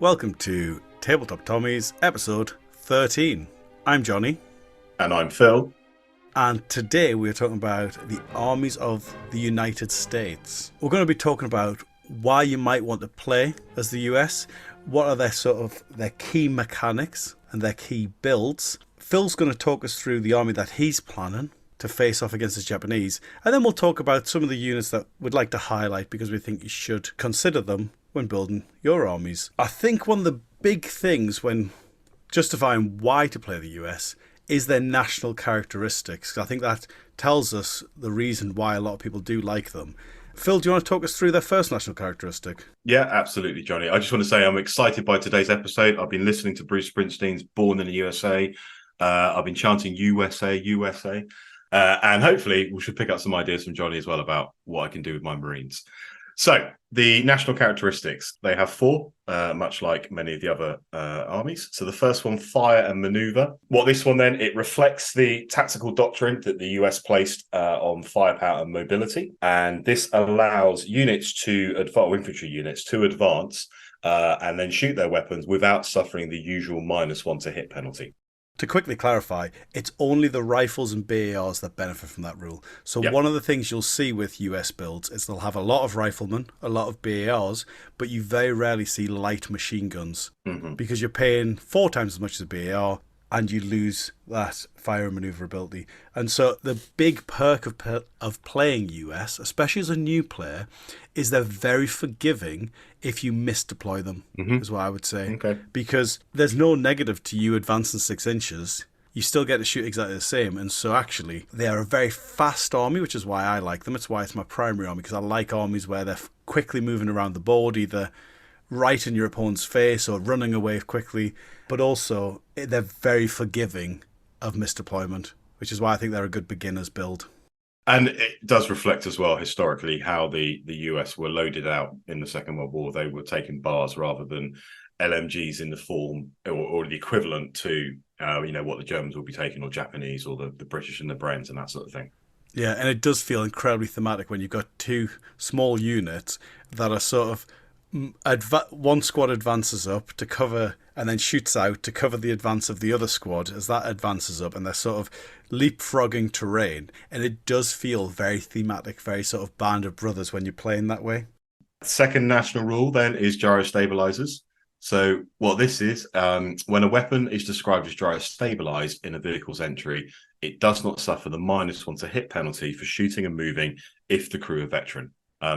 Welcome to Tabletop Tommies, episode 13. I'm Jonny. And I'm Phil. And today we're talking about the armies of the United States. We're going to be talking about why you might want to play as the US, what are their key mechanics and their key builds. Phil's going to talk us through the army that he's planning to face off against the Japanese, and then we'll talk about some of the units that we'd like to highlight because we think you should consider them when building your armies. I think one of the big things when justifying why to play the US is their national characteristics. I think that tells us the reason why a lot of people do like them. Phil, do you want to talk us through their first national characteristic? Yeah, absolutely, Jonny. I just want to say I'm excited by today's episode. I've been listening to Bruce Springsteen's Born in the USA. I've been chanting USA, USA. And hopefully we should pick up some ideas from Jonny as well about what I can do with my Marines. So the national characteristics, they have four, much like many of the other armies. So the first one, fire and maneuver. What this one then, it reflects the tactical doctrine that the US placed on firepower and mobility. And this allows units to advance, infantry units to advance and then shoot their weapons without suffering the usual -1 to hit penalty. To quickly clarify, it's only the rifles and BARs that benefit from that rule. So One of the things you'll see with US builds is they'll have a lot of riflemen, a lot of BARs, but you very rarely see light machine guns because you're paying 4 times as much as a BAR and you lose that fire and maneuverability. And so the big perk of playing US, especially as a new player, is they're very forgiving if you misdeploy them, is what I would say. Okay. Because there's no negative to you advancing 6 inches. You still get to shoot exactly the same. And so actually, they are a very fast army, which is why I like them. It's why it's my primary army, because I like armies where they're quickly moving around the board, either right in your opponent's face or running away quickly. But also, they're very forgiving of misdeployment, which is why I think they're a good beginner's build. And it does reflect as well, historically, how the US were loaded out in the Second World War. They were taking bars rather than LMGs in the form or the equivalent to, what the Germans will be taking, or Japanese, or the British and the Brens and that sort of thing. Yeah, and it does feel incredibly thematic when you've got 2 small units that are sort of one squad advances up to cover and then shoots out to cover the advance of the other squad as that advances up, and they're sort of leapfrogging terrain, and it does feel very thematic, very sort of Band of Brothers when you're playing that way. Second national rule then is gyrostabilizers. So what this is, when a weapon is described as gyrostabilized in a vehicle's entry, it does not suffer the -1 to hit penalty for shooting and moving if the crew are veteran.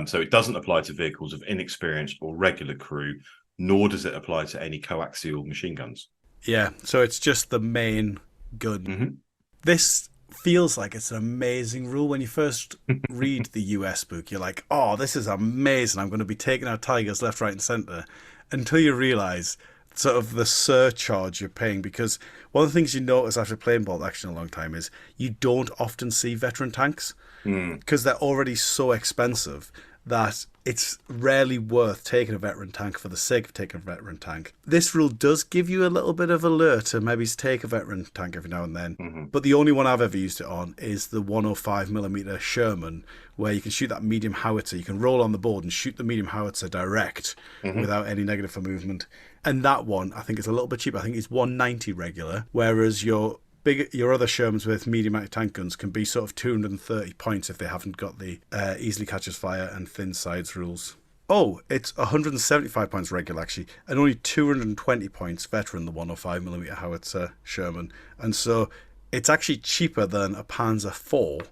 So it doesn't apply to vehicles of inexperienced or regular crew, nor does it apply to any coaxial machine guns. Yeah, so it's just the main gun. This feels like it's an amazing rule. When you first read the US book, you're like, oh, this is amazing. I'm going to be taking out tigers left, right, and centre. Until you realise sort of the surcharge you're paying. Because one of the things you notice after playing Bolt Action a long time is you don't often see veteran tanks because they're already so expensive that it's rarely worth taking a veteran tank for the sake of taking a veteran tank. This rule does give you a little bit of a lure to maybe take a veteran tank every now and then. But the only one I've ever used it on is the 105mm Sherman, where you can shoot that medium howitzer. You can roll on the board and shoot the medium howitzer direct without any negative for movement. And that one, I think, is a little bit cheaper. I think it's 190 regular, whereas your other Shermans with medium anti-tank guns can be sort of 230 points if they haven't got the easily catches fire and thin sides rules. Oh, it's 175 points regular, actually, and only 220 points veteran, the 105mm howitzer Sherman. And so it's actually cheaper than a Panzer IV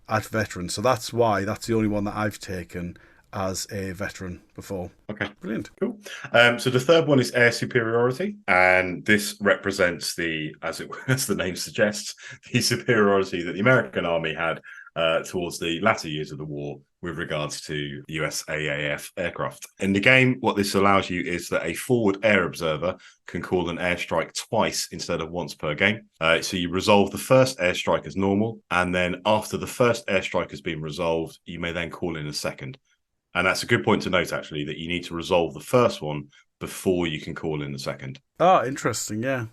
at veteran. So that's why that's the only one that I've taken as a veteran before. Okay. Brilliant. Cool. So the third one is air superiority, and this represents as the name suggests, the superiority that the American Army had towards the latter years of the war with regards to USAAF aircraft. In the game, what this allows you is that a forward air observer can call an airstrike twice instead of once per game. So you resolve the first airstrike as normal, and then after the first airstrike has been resolved, you may then call in a second. And that's a good point to note, actually, that you need to resolve the first one before you can call in the second. Oh, interesting, yeah.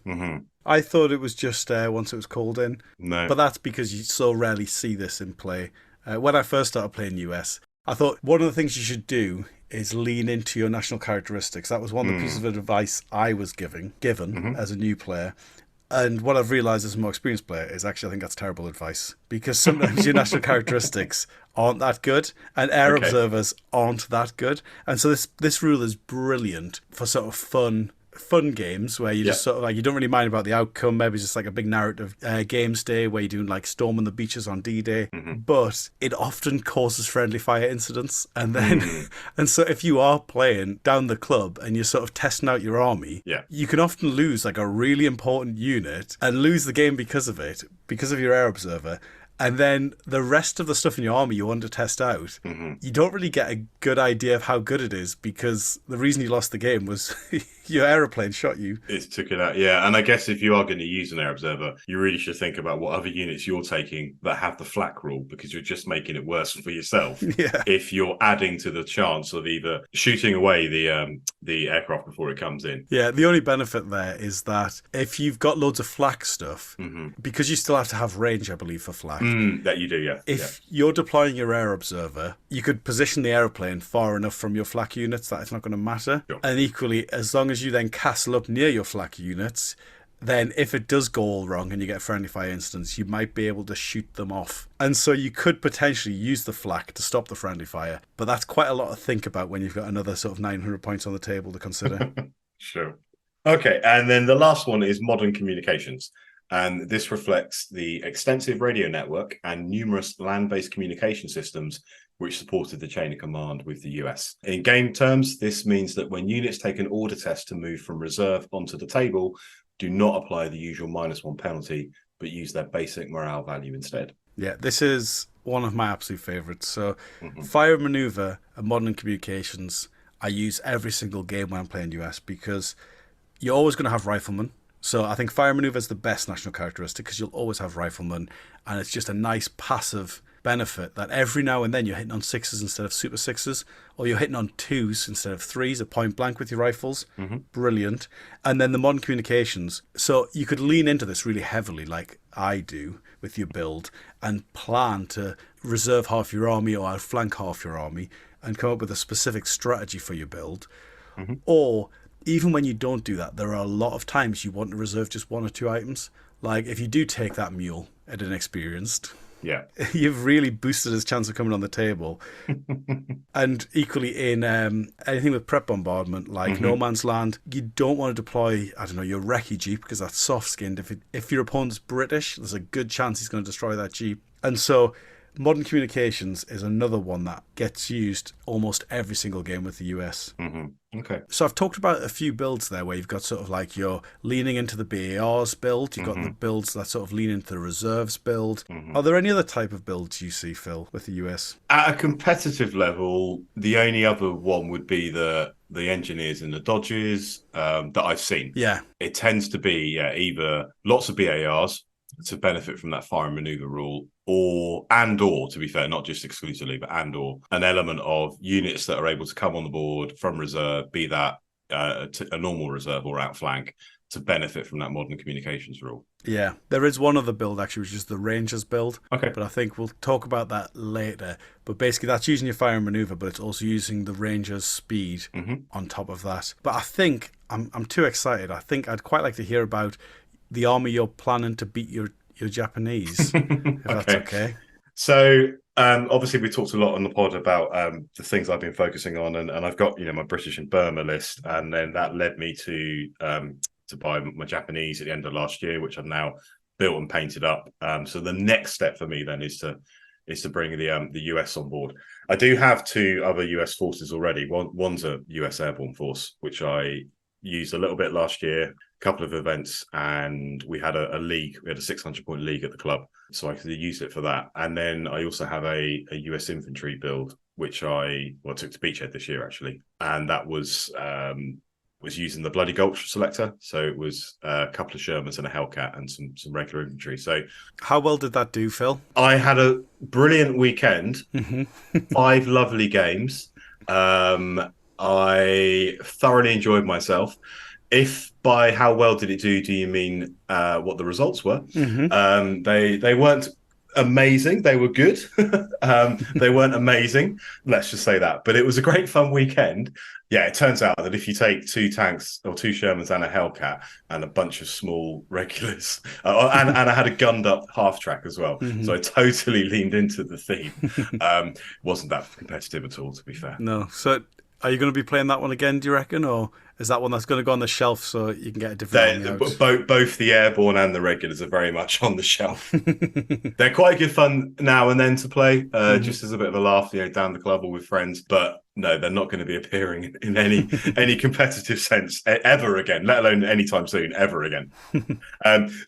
I thought it was just once it was called in. No. But that's because you so rarely see this in play. When I first started playing US, I thought one of the things you should do is lean into your national characteristics. That was one of the pieces of advice I was given as a new player. And what I've realised as a more experienced player is actually I think that's terrible advice, because sometimes your national characteristics aren't that good and air observers aren't that good. And so this rule is brilliant for sort of fun games where you just sort of like, you don't really mind about the outcome. Maybe it's just like a big narrative games day where you're doing like storming the beaches on D-Day, but it often causes friendly fire incidents. And then and so if you are playing down the club and you're sort of testing out your army, you can often lose like a really important unit and lose the game because of it, because of your air observer. And then the rest of the stuff in your army you want to test out, you don't really get a good idea of how good it is, because the reason you lost the game was your aeroplane shot you. It took it out, yeah. And I guess if you are going to use an air observer, you really should think about what other units you're taking that have the flak rule, because you're just making it worse for yourself. If you're adding to the chance of either shooting away the aircraft before it comes in. Yeah, the only benefit there is that if you've got loads of flak stuff, because you still have to have range, I believe, for flak. That you do, yeah. If you're deploying your air observer, you could position the aeroplane far enough from your flak units that it's not going to matter. And equally, as long as you then castle up near your flak units, then if it does go all wrong and you get a friendly fire instance, you might be able to shoot them off. And so you could potentially use the flak to stop the friendly fire. But that's quite a lot to think about when you've got another sort of 900 points on the table to consider. Sure. Okay, and then the last one is modern communications. And this reflects the extensive radio network and numerous land-based communication systems which supported the chain of command with the US. In game terms, this means that when units take an order test to move from reserve onto the table, do not apply the usual -1 penalty, but use their basic morale value instead. Yeah, this is one of my absolute favourites. So fire maneuver and modern communications I use every single game when I'm playing US, because you're always going to have riflemen. So I think fire maneuver is the best national characteristic, because you'll always have riflemen, and it's just a nice passive benefit that every now and then you're hitting on 6s instead of super 6s, or you're hitting on 2s instead of 3s at point blank with your rifles. Brilliant. And then the modern communications. So you could lean into this really heavily, like I do with your build, and plan to reserve half your army or outflank half your army and come up with a specific strategy for your build. Or even when you don't do that, there are a lot of times you want to reserve just 1 or 2 items. Like if you do take that mule at inexperienced, you've really boosted his chance of coming on the table. And equally in anything with prep bombardment, like No Man's Land, you don't want to deploy, I don't know, your recce jeep, because that's soft-skinned. If your opponent's British, there's a good chance he's going to destroy that jeep. And so modern communications is another one that gets used almost every single game with the US. Okay. So I've talked about a few builds there where you've got sort of like you're leaning into the BARs build, you've got the builds that sort of lean into the reserves build. Are there any other type of builds you see, Phil, with the US? At a competitive level, the only other one would be the engineers and the dodges that I've seen. Yeah. It tends to be either lots of BARs to benefit from that fire and maneuver rule, or to be fair, not just exclusively, but or an element of units that are able to come on the board from reserve, be that a normal reserve or outflank, to benefit from that modern communications rule. Yeah, there is one other build actually, which is the Rangers build. Okay. But I think we'll talk about that later. But basically that's using your fire and maneuver, but it's also using the Rangers speed on top of that. But I think I'm too excited. I think I'd quite like to hear about the army you're planning to beat your Japanese, if that's okay. So obviously we talked a lot on the pod about the things I've been focusing on, and I've got my British and Burma list, and then that led me to buy my Japanese at the end of last year, which I've now built and painted up. So the next step for me then is to bring the US on board. I do have 2 other US forces already. One's a US airborne force, which I used a little bit last year, couple of events, and we had a league. We had a 600-point league at the club, so I could use it for that. And then I also have a US infantry build, which I took to Beachhead this year actually, and that was using the Bloody Gulch selector. So it was a couple of Shermans and a Hellcat and some regular infantry. So how well did that do, Phil? I had a brilliant weekend, 5 lovely games. I thoroughly enjoyed myself. If by how well did it do you mean what the results were? They weren't amazing. They were good. They weren't amazing. Let's just say that. But it was a great fun weekend. Yeah, it turns out that if you take 2 tanks or 2 Shermans and a Hellcat and a bunch of small regulars, and I had a gunned up half track as well. Mm-hmm. So I totally leaned into the theme. Wasn't that competitive at all, to be fair. No. So are you going to be playing that one again, do you reckon? Or is that one that's going to go on the shelf so you can get a different army out? Both the airborne and the regulars are very much on the shelf. They're quite good fun now and then to play, just as a bit of a laugh, down the club or with friends. But no, they're not going to be appearing in any competitive sense ever again, let alone anytime soon, ever again.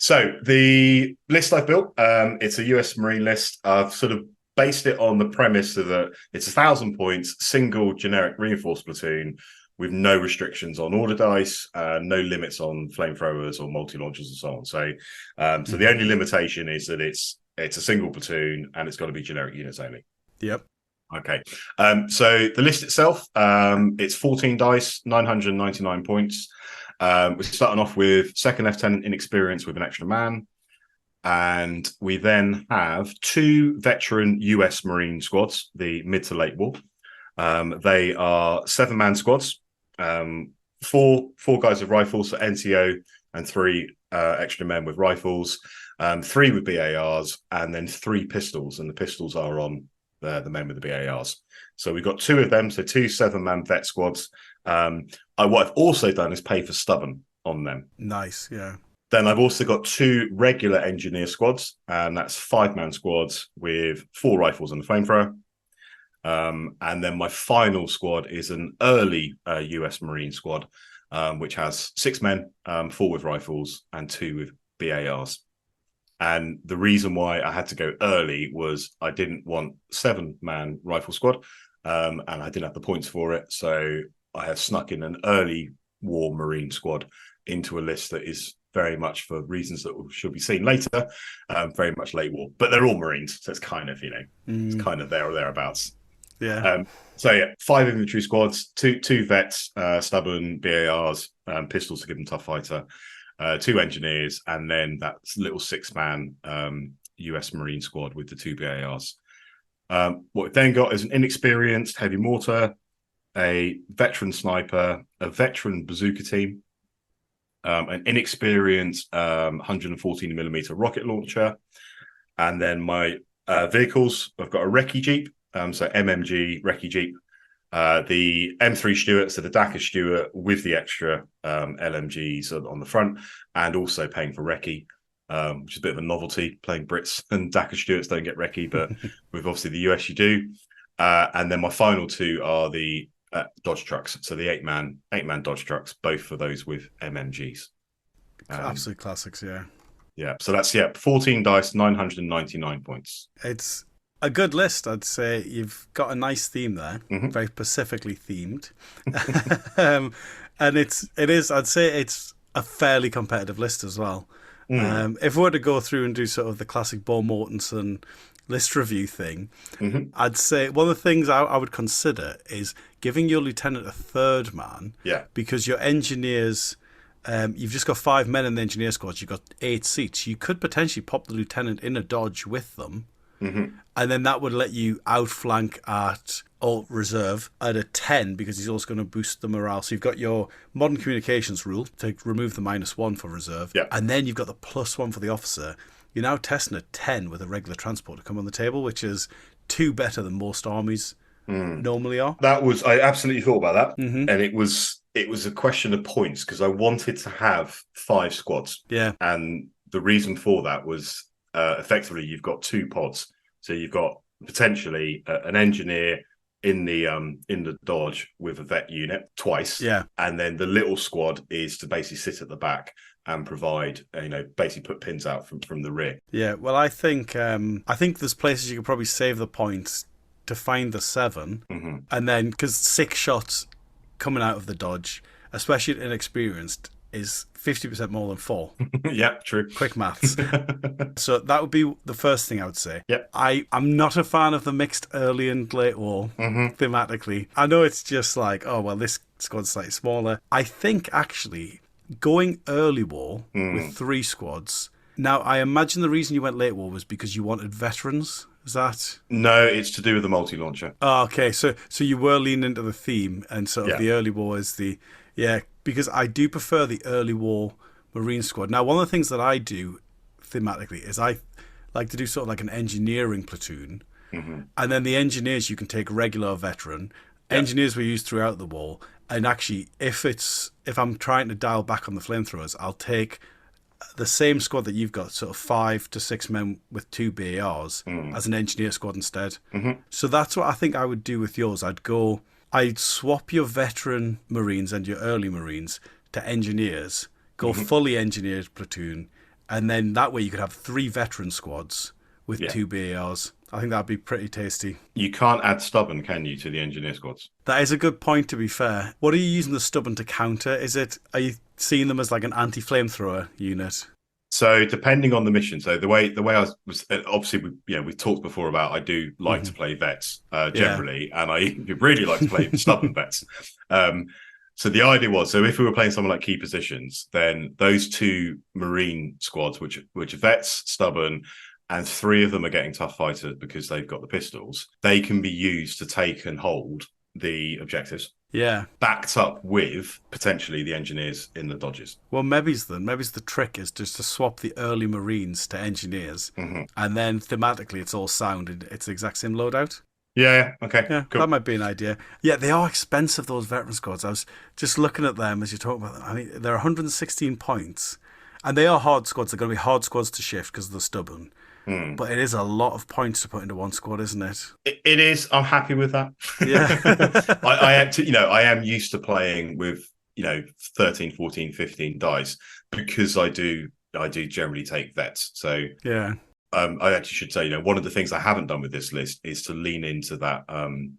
So the list I've built, it's a US Marine list. I've sort of based it on the premise of that it's 1,000 points, single generic reinforced platoon with no restrictions on order dice, no limits on flamethrowers or multi-launchers and so on. So, so the only limitation is that it's a single platoon and it's got to be generic units only. Yep. Okay. So the list itself, it's 14 dice, 999 points. We're starting off with second lieutenant inexperience with an extra man. And we then have 2 veteran US Marine squads, the mid to late war. They are 7-man squads, 4 guys with rifles, so NCO, and 3 extra men with rifles, 3 with BARs, and then 3 pistols. And the pistols are on the men with the BARs. So we've got 2 of them, so 2 7-man vet squads. What I've also done is pay for stubborn on them. Nice, yeah. Then I've also got 2 regular engineer squads, and that's 5-man squads with 4 rifles and a flamethrower. And then my final squad is an early US Marine squad, which has 6 men, 4 with rifles and 2 with BARs. And the reason why I had to go early was I didn't want 7-man rifle squad, and I didn't have the points for it. So I have snuck in an early war Marine squad into a list that is very much, for reasons that should be seen later, very much late war. But they're all Marines, so it's kind of, it's kind of there or thereabouts. Yeah. So yeah, 5 infantry squads, two vets, stubborn BARs, pistols to give them tough fighter, 2 engineers, and then that little 6-man US Marine squad with the 2 BARs. What we've then got is an inexperienced heavy mortar, a veteran sniper, a veteran bazooka team, an inexperienced 114mm rocket launcher, and then my vehicles, I've got a recce jeep, so MMG recce jeep, the M3 Stuart, so the Dakar Stuart with the extra LMGs on the front, and also paying for recce, which is a bit of a novelty. Playing Brits and Dakar Stuarts don't get recce, but with obviously the US you do. And then my final 2 are the Dodge trucks, so the 8-man Dodge trucks, both for those with MMGs. Absolute classics, yeah. Yeah, so that's 14 dice, 999 points. It's a good list, I'd say. You've got a nice theme there, very specifically themed, and it is. I'd say it's a fairly competitive list as well. If we were to go through and do sort of the classic Bo Mortensen list review thing, I'd say one of the things I would consider is giving your lieutenant a 3rd man. Yeah. Because your engineers, you've just got 5 men in the engineer squad, you've got 8 seats. You could potentially pop the lieutenant in a Dodge with them, and then that would let you outflank at alt reserve at a 10, because he's also going to boost the morale. So you've got your modern communications rule to remove the -1 for reserve, and then you've got the +1 for the officer. You're now testing a 10 with a regular transport to come on the table, which is 2 better than most armies normally are. I absolutely thought about that, and it was a question of points, because I wanted to have 5 squads. Yeah. And the reason for that was effectively you've got 2 pods. So you've got potentially an engineer in the Dodge with a vet unit twice. Yeah. And then the little squad is to basically sit at the back and provide, basically put pins out from the rear. Yeah, well, I think there's places you could probably save the points to find the 7, and then, because 6 shots coming out of the Dodge, especially inexperienced, is 50% more than 4. Yeah, true. Quick maths. So that would be the first thing I would say. Yep. I'm not a fan of the mixed early and late war thematically. I know it's just like, oh, well, this squad's slightly smaller. I think actually going early war with 3 squads Now, I imagine the reason you went late war was because you wanted veterans. Is that? No, it's to do with the multi-launcher. Oh, okay. So you were leaning into the theme and sort of Yeah. the early war is the yeah, because I do prefer the early war Marine squad. Now, one of the things that I do thematically is I like to do sort of like an engineering platoon, and then the engineers you can take regular or veteran. Yeah. Engineers were used throughout the war, and actually, if I'm trying to dial back on the flamethrowers, I'll take the same squad that you've got, sort of 5 to 6 men with 2 BARs as an engineer squad instead. So that's what I think I would do with yours. I'd swap your veteran Marines and your early Marines to engineers, go fully engineered platoon, and then that way you could have 3 veteran squads with Yeah. 2 BARs. I think that'd be pretty tasty. You can't add stubborn, can you, to the engineer squads? That is a good point, to be fair. What are you using the stubborn to counter? Are you seeing them as like an anti-flamethrower unit? So depending on the mission, so the way I was obviously we've talked before about I do like to play vets generally, and I really like to play stubborn vets. So the idea was, so if we were playing someone like key positions, then those 2 Marine squads, which are vets, stubborn, and 3 of them are getting tough fighters because they've got the pistols, they can be used to take and hold the objectives. Yeah. Backed up with potentially the engineers in the dodges. Well, maybe's the trick is just to swap the early Marines to engineers, and then thematically it's all sound and it's the exact same loadout. Yeah. Okay. Yeah, Cool. that might be an idea. Yeah, they are expensive, those veteran squads. I was just looking at them as you're talking about them. I mean, they're 116 points, and they are hard squads. They're going to be hard squads to shift because they're stubborn. But it is a lot of points to put into one squad, isn't it? It is. I'm happy with that. Yeah. I am used to playing with 13, 14, 15 dice because I do generally take vets. So yeah. I actually should say, one of the things I haven't done with this list is to lean into that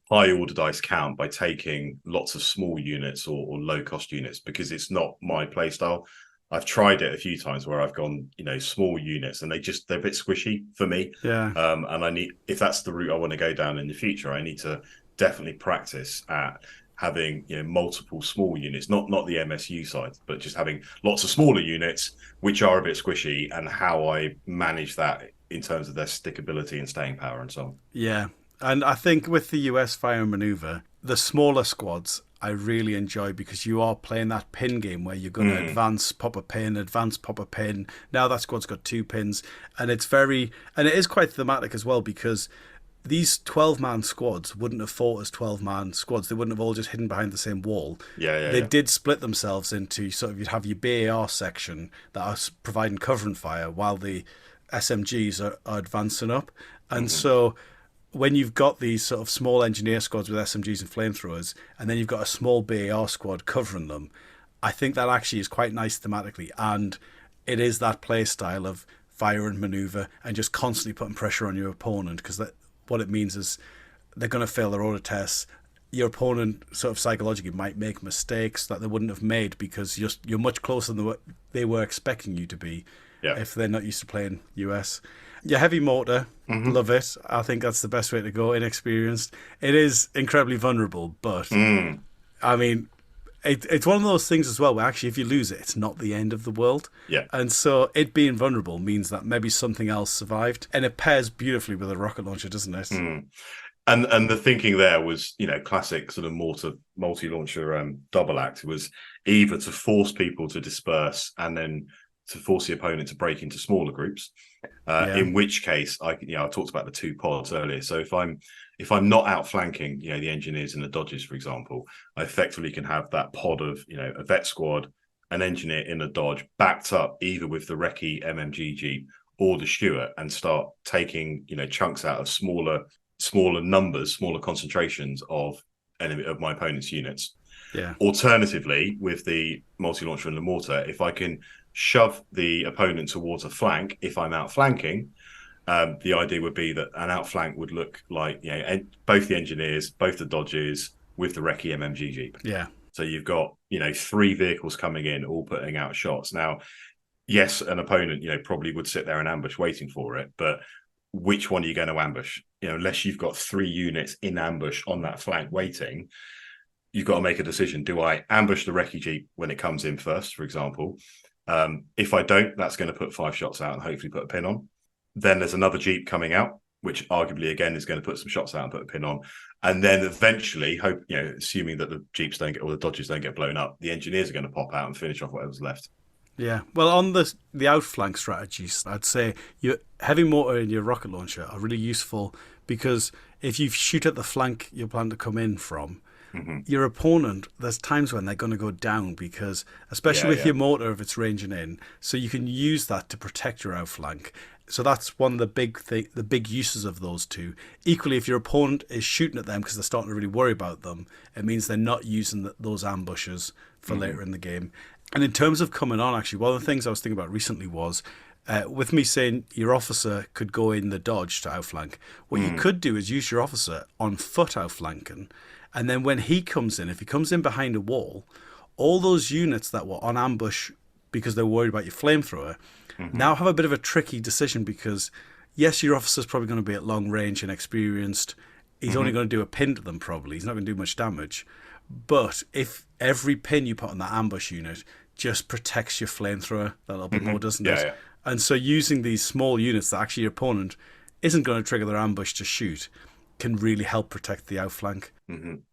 high order dice count by taking lots of small units or low cost units, because it's not my play style. I've tried it a few times where I've gone, small units, and they're a bit squishy for me. Yeah. And if that's the route I want to go down in the future, I need to definitely practice at having, multiple small units, not the MSU side, but just having lots of smaller units, which are a bit squishy, and how I manage that in terms of their stickability and staying power and so on. Yeah. And I think with the US fire and maneuver, the smaller squads I really enjoy because you are playing that pin game where you're going to advance, pop a pin, advance, pop a pin. Now that squad's got 2 pins, and it is quite thematic as well, because these 12-man squads wouldn't have fought as 12-man squads. They wouldn't have all just hidden behind the same wall. They did split themselves into sort of, you'd have your BAR section that are providing cover and fire while the SMGs are advancing up. And so when you've got these sort of small engineer squads with SMGs and flamethrowers, and then you've got a small BAR squad covering them, I think that actually is quite nice thematically. And it is that play style of fire and maneuver and just constantly putting pressure on your opponent, because what it means is they're going to fail their order tests. Your opponent sort of psychologically might make mistakes that they wouldn't have made because you're much closer than they were expecting you to be if they're not used to playing US. Your heavy mortar, love it. I think that's the best way to go, inexperienced. It is incredibly vulnerable, but I mean, it's one of those things as well where actually if you lose it, it's not the end of the world. Yeah. And so it being vulnerable means that maybe something else survived. And it pairs beautifully with a rocket launcher, doesn't it? And the thinking there was, classic sort of multi-launcher double act was either to force people to disperse and then to force the opponent to break into smaller groups. In which case, I talked about the 2 pods earlier. So if I'm not outflanking, the engineers and the dodges, for example, I effectively can have that pod of, a vet squad, an engineer in a dodge, backed up either with the recce MMG Jeep or the Stuart, and start taking, chunks out of smaller numbers, smaller concentrations of my opponent's units. Yeah. Alternatively, with the multi-launcher and the mortar, if I can shove the opponent towards a flank, if I'm outflanking, the idea would be that an outflank would look like both the engineers, both the dodges with the recce MMG Jeep. Yeah. So you've got 3 vehicles coming in, all putting out shots. Now, yes, an opponent probably would sit there and ambush waiting for it, but which one are you going to ambush? Unless you've got 3 units in ambush on that flank waiting, you've got to make a decision. Do I ambush the recce Jeep when it comes in first, for example? If I don't, that's going to put 5 shots out and hopefully put a pin on. Then there's another Jeep coming out, which arguably again is going to put some shots out and put a pin on. And then eventually, assuming that the Jeeps don't get, or the Dodges don't get blown up, the engineers are going to pop out and finish off whatever's left. Yeah. Well, on the outflank strategies, I'd say your heavy mortar and your rocket launcher are really useful, because if you shoot at the flank you plan to come in from, your opponent, there's times when they're going to go down, because especially with your mortar, if it's ranging in, so you can use that to protect your outflank. So that's one of the big uses of those two. Equally, if your opponent is shooting at them because they're starting to really worry about them, it means they're not using those ambushes for later in the game. And in terms of coming on, actually, one of the things I was thinking about recently was, with me saying your officer could go in the Dodge to outflank, what you could do is use your officer on foot outflanking. And then when he comes in, if he comes in behind a wall, all those units that were on ambush because they're worried about your flamethrower now have a bit of a tricky decision, because, yes, your officer's probably going to be at long range and experienced. He's only going to do a pin to them probably. He's not going to do much damage. But if every pin you put on that ambush unit just protects your flamethrower that little bit more, doesn't it? Yeah. And so using these small units that actually your opponent isn't going to trigger their ambush to shoot can really help protect the outflank.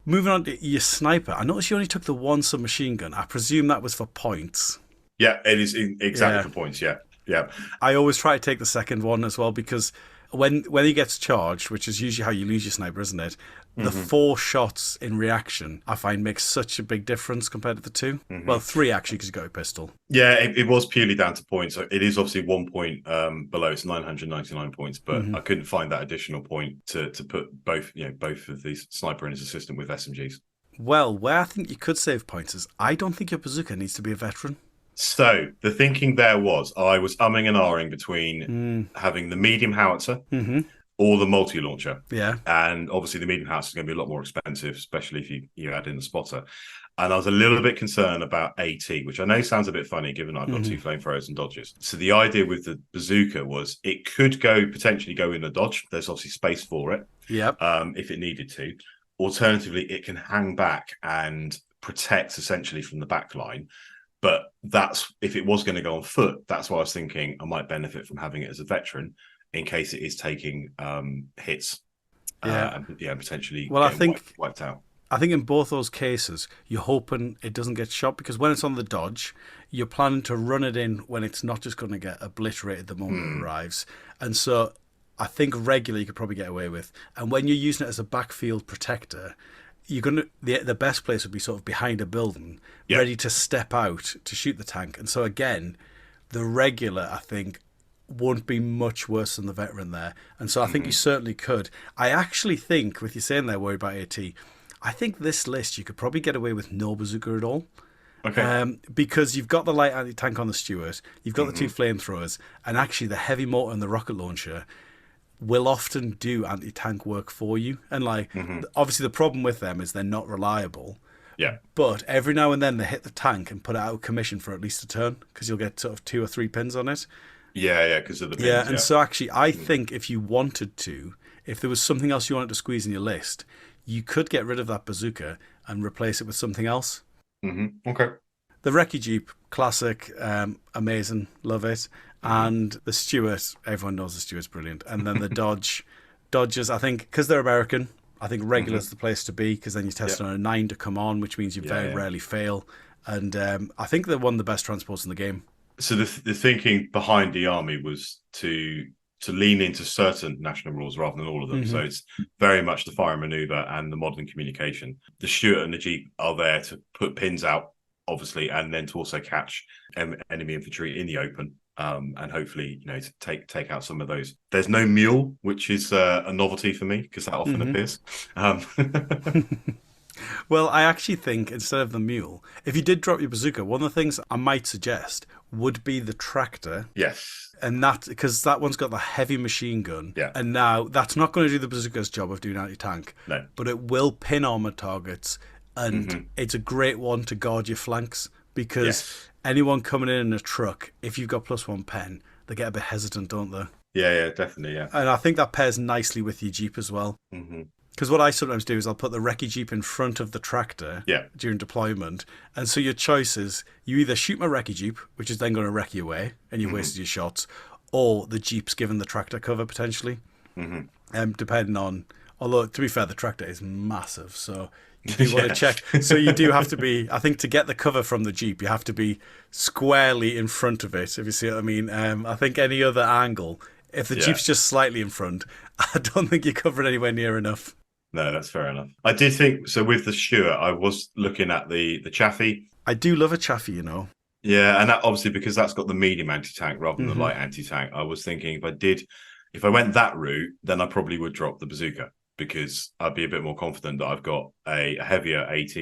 Moving on to your sniper, I noticed you only took the one submachine gun. I presume that was for points. Yeah, it is exactly for points, yeah. I always try to take the second one as well, because when he gets charged, which is usually how you lose your sniper, isn't it? The 4 shots in reaction, I find, makes such a big difference compared to the 2. Well, 3 actually, because you got a pistol. Yeah, it was purely down to points. It is obviously 1 point below. It's 999 points, but I couldn't find that additional point to put both of these sniper and his assistant with SMGs. Well, where I think you could save points is, I don't think your bazooka needs to be a veteran. So the thinking there was, I was umming and ahhing between having the medium howitzer or the multi-launcher. Yeah. And obviously the medium howitzer is going to be a lot more expensive, especially if you add in the spotter. And I was a little bit concerned about AT, which I know sounds a bit funny given I've got 2 flamethrowers and Dodges. So the idea with the bazooka was it could potentially go in the Dodge. There's obviously space for it. Yep. If it needed to. Alternatively, it can hang back and protect essentially from the back line. But that's, if it was going to go on foot, that's why I was thinking I might benefit from having it as a veteran in case it is taking hits. And potentially wiped out. I think in both those cases, you're hoping it doesn't get shot, because when it's on the Dodge, you're planning to run it in when it's not just going to get obliterated the moment it arrives. And so I think regular you could probably get away with. And when you're using it as a backfield protector, the best place would be sort of behind a building, ready to step out to shoot the tank. And so again, the regular, I think, won't be much worse than the veteran there. And so I think you certainly could. I actually think, with you saying they're worried about AT, I think this list you could probably get away with no bazooka at all. Okay. Because you've got the light anti-tank on the Stuart, you've got the 2 flamethrowers, and actually the heavy mortar and the rocket launcher will often do anti-tank work for you. And obviously the problem with them is they're not reliable. Yeah. But every now and then they hit the tank and put it out of commission for at least a turn, because you'll get sort of 2 or 3 pins on it. Yeah, because of the pins. Yeah, and so actually I think if you wanted to, if there was something else you wanted to squeeze in your list, you could get rid of that bazooka and replace it with something else. Okay. The Recce Jeep, classic, amazing, love it. And the Stuart, everyone knows the Stuart's brilliant. And then the Dodges, I think, because they're American, I think regular's the place to be, because then you're testing on a 9 to come on, which means you very rarely fail. And I think they're one of the best transports in the game. So the thinking behind the Army was to lean into certain national rules rather than all of them. So it's very much the fire and manoeuvre and the modern communication. The Stuart and the Jeep are there to put pins out, obviously, and then to also catch enemy infantry in the open. And hopefully, to take out some of those. There's no mule, which is a novelty for me, because that often appears. Well, I actually think instead of the mule, if you did drop your bazooka, one of the things I might suggest would be the tractor. Yes. And that, because that one's got the heavy machine gun. Yeah. And now that's not going to do the bazooka's job of doing anti-tank. No. But it will pin armor targets. And it's a great one to guard your flanks, because anyone coming in a truck, if you've got +1 pen, they get a bit hesitant, don't they? Yeah, definitely, yeah. And I think that pairs nicely with your Jeep as well. Because Because what I sometimes do is I'll put the recce jeep in front of the tractor during deployment. And so your choice is you either shoot my recce jeep, which is then going to wreck you away, and you've wasted your shots, or the jeep's given the tractor cover potentially. Depending on, although to be fair, the tractor is massive, so you do want to check. So you do have to be, I think, to get the cover from the jeep, you have to be squarely in front of it, if you see what I mean. I think any other angle, if the jeep's just slightly in front, I don't think you're covered anywhere near enough. No, that's fair enough. I did think, so with the Stuart, I was looking at the Chaffee. I do love a Chaffee, you know. Yeah, and that obviously because that's got the medium anti-tank rather than the light anti-tank, I was thinking if I went that route, then I probably would drop the bazooka because I'd be a bit more confident that I've got a heavier AT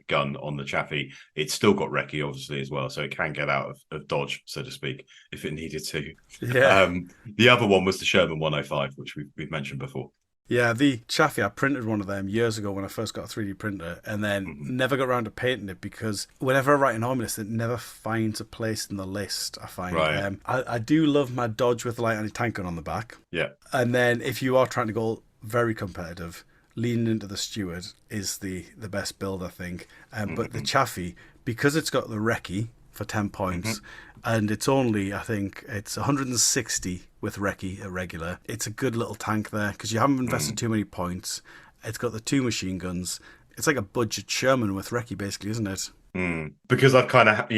gun on the Chaffee. It's still got recce, obviously, as well, so it can get out of dodge, so to speak, if it needed to. Yeah. The other one was the Sherman 105, which we've mentioned before. Yeah, the Chaffee, I printed one of them years ago when I first got a 3D printer and then never got around to painting it because whenever I write an army list, it never finds a place in the list, I find. Right. I do love my Dodge with the light anti-tank gun on the back. Yeah. And then if you are trying to go very competitive, leaning into the Stuart is the best build, I think. But the Chaffee, because it's got the recce for 10 points, and it's only, I think, it's 160 with recce at regular. It's a good little tank there because you haven't invested too many points. It's got the 2 machine guns. It's like a budget Sherman with recce, basically, isn't it? Because I've kind of,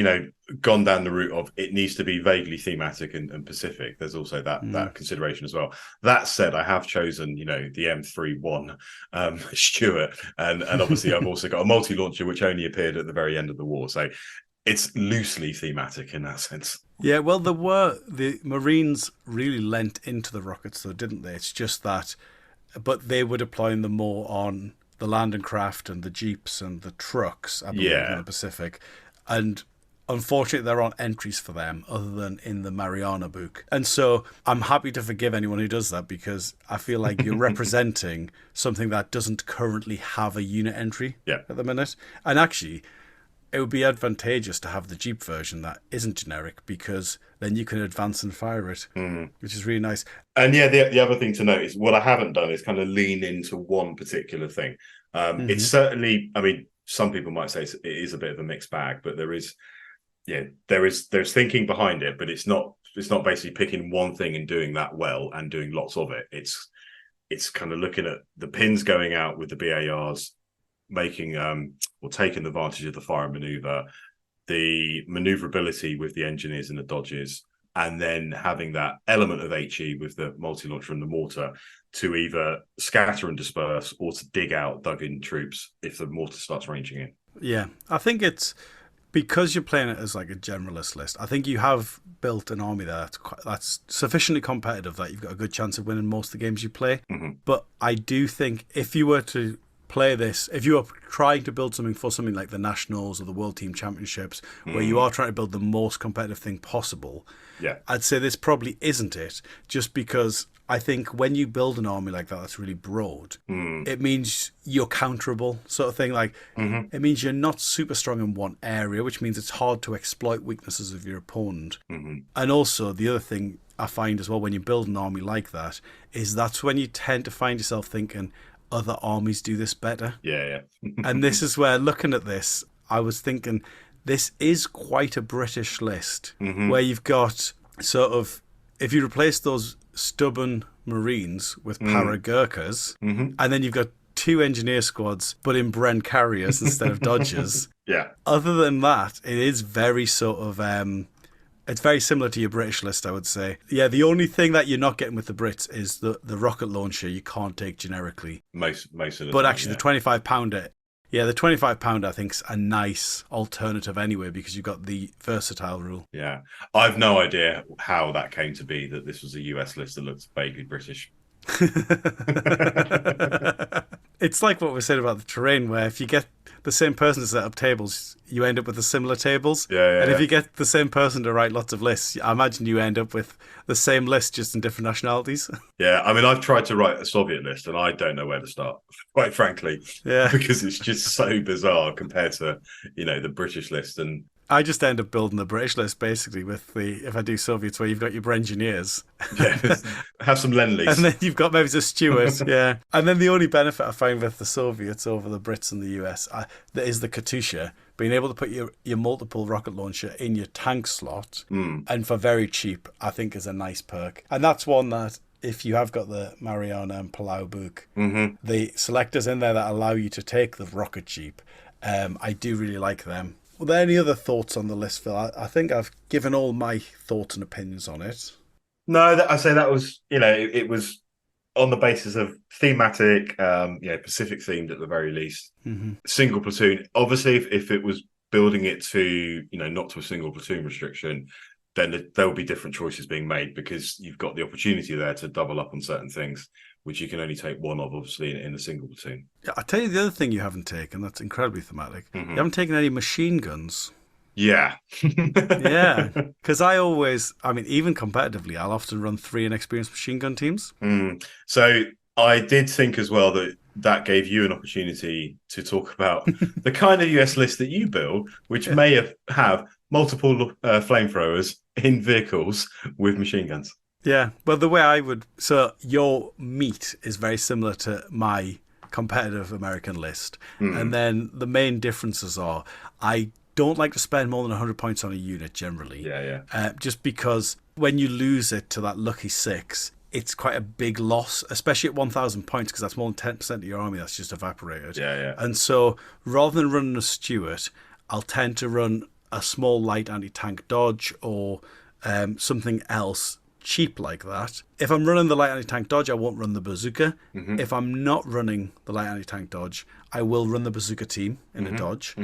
gone down the route of it needs to be vaguely thematic and Pacific. There's also that consideration as well. That said, I have chosen, the M31 Stuart, and obviously I've also got a multi-launcher which only appeared at the very end of the war. So it's loosely thematic in that sense. Yeah, well, the Marines really lent into the rockets, though, didn't they? It's just that, but they were deploying them more on the landing craft and the jeeps and the trucks, I believe, in the Pacific. And unfortunately, there aren't entries for them other than in the Mariana book. And so I'm happy to forgive anyone who does that because I feel like you're representing something that doesn't currently have a unit entry at the minute. And actually, it would be advantageous to have the Jeep version that isn't generic because then you can advance and fire it, which is really nice. And the other thing to note is what I haven't done is kind of lean into one particular thing. It's certainly, some people might say it is a bit of a mixed bag, but there's thinking behind it, but it's not basically picking one thing and doing that well and doing lots of it. It's kind of looking at the pins going out with the BARs, making or taking advantage of the fire and maneuver, the maneuverability with the engineers and the dodges, and then having that element of HE with the multi-launcher and the mortar to either scatter and disperse or to dig out dug-in troops if the mortar starts ranging in. Yeah, I think it's because you're playing it as like a generalist list. I think you have built an army there that's sufficiently competitive that you've got a good chance of winning most of the games you play. But I do think if you were to play this, if you are trying to build something for something like the Nationals or the World Team Championships, where you are trying to build the most competitive thing possible, I'd say this probably isn't it, just because I think when you build an army like that that's really broad, it means you're counterable, sort of thing. Like, it means you're not super strong in one area, which means it's hard to exploit weaknesses of your opponent. And also, the other thing I find as well when you build an army like that is that's when you tend to find yourself thinking, other armies do this better. And this is where, looking at this, I was thinking this is quite a British list where you've got sort of, if you replace those stubborn Marines with para Gurkhas, and then you've got 2 engineer squads but in Bren carriers instead of Dodgers. Other than that, it is very sort of it's very similar to your British list, I would say. Yeah, the only thing that you're not getting with the Brits is the rocket launcher you can't take generically. Most of the But time, actually, the 25-pounder, the 25-pounder I think's a nice alternative anyway because you've got the versatile rule. Yeah, I've no idea how that came to be that this was a US list that looks vaguely British. It's like what we said about the terrain, where if you get the same person to set up tables, you end up with the similar tables. And if you get the same person to write lots of lists, I imagine you end up with the same list, just in different nationalities. I've tried to write a Soviet list and I don't know where to start, quite frankly. Because it's just so bizarre compared to, the British list. And I just end up building the British list basically with if I do Soviets where you've got your engineers. Yeah, have some And Lend-Lease. then you've got maybe the Stuart, yeah. And then the only benefit I find with the Soviets over the Brits and the US is the Katyusha. Being able to put your multiple rocket launcher in your tank slot and for very cheap, I think is a nice perk. And that's one that if you have got the Mariana and Palau book, the selectors in there that allow you to take the rocket jeep, I do really like them. Were there any other thoughts on the list, Phil? I think I've given all my thoughts and opinions on it. No, I say that was, it was on the basis of thematic, Pacific themed at the very least. Single platoon. Obviously, if it was building it to, not to a single platoon restriction, then there will be different choices being made because you've got the opportunity there to double up on certain things, which you can only take one of, obviously, in a single platoon. Yeah, I'll tell you the other thing you haven't taken that's incredibly thematic. You haven't taken any machine guns. Yeah. Yeah. Because even competitively, I'll often run 3 inexperienced machine gun teams. So I did think as well that gave you an opportunity to talk about the kind of US list that you build, which may have multiple flamethrowers in vehicles with machine guns. Yeah, well, the way so your meat is very similar to my competitive American list. And then the main differences are I don't like to spend more than 100 points on a unit generally. Yeah. Just because when you lose it to that lucky 6, it's quite a big loss, especially at 1,000 points, because that's more than 10% of your army that's just evaporated. Yeah. And so rather than running a Stuart, I'll tend to run a small light anti-tank dodge or something else cheap like that. If I'm running the light anti-tank dodge, I won't run the bazooka. If I'm not running the light anti-tank dodge, I will run the bazooka team in a dodge.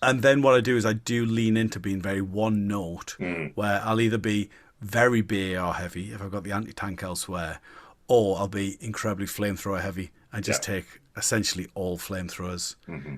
And then what I do is I do lean into being very one note, where I'll either be very BAR heavy if I've got the anti-tank elsewhere, or I'll be incredibly flamethrower heavy and just take essentially all flamethrowers.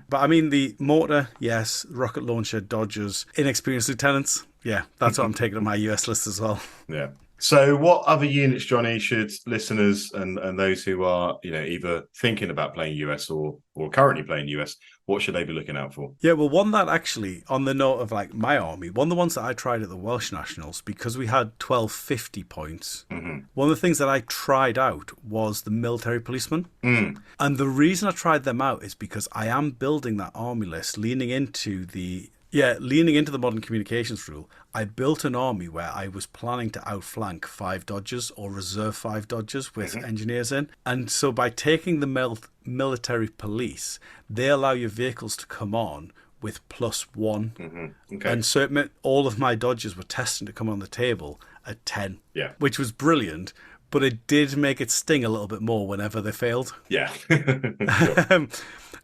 But I mean, the mortar, yes, rocket launcher, dodgers, inexperienced lieutenants, yeah, that's what I'm taking on my US list as well. Yeah. So what other units, Jonny, should listeners and those who are, either thinking about playing US or currently playing US, what should they be looking out for? Yeah, well, one that actually, on the note of like my army, one of the ones that I tried at the Welsh Nationals, because we had 1250 points, one of the things that I tried out was the military policemen. And the reason I tried them out is because I am building that army list leaning into the modern communications rule. I built an army where I was planning to outflank 5 dodgers or reserve 5 dodgers with engineers in. And so by taking the military police, they allow your vehicles to come on with +1. Okay. And so it meant all of my dodgers were testing to come on the table at 10, which was brilliant. But it did make it sting a little bit more whenever they failed. Yeah.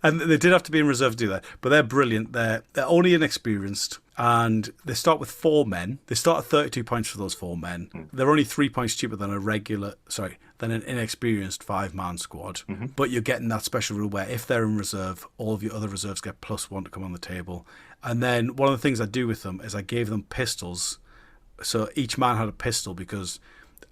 And they did have to be in reserve to do that. But they're brilliant. They're only inexperienced. And they start with 4 men. They start at 32 points for those 4 men. They're only 3 points cheaper than than an inexperienced 5-man squad. But you're getting that special rule where if they're in reserve, all of your other reserves get +1 to come on the table. And then one of the things I do with them is I gave them pistols. So each man had a pistol because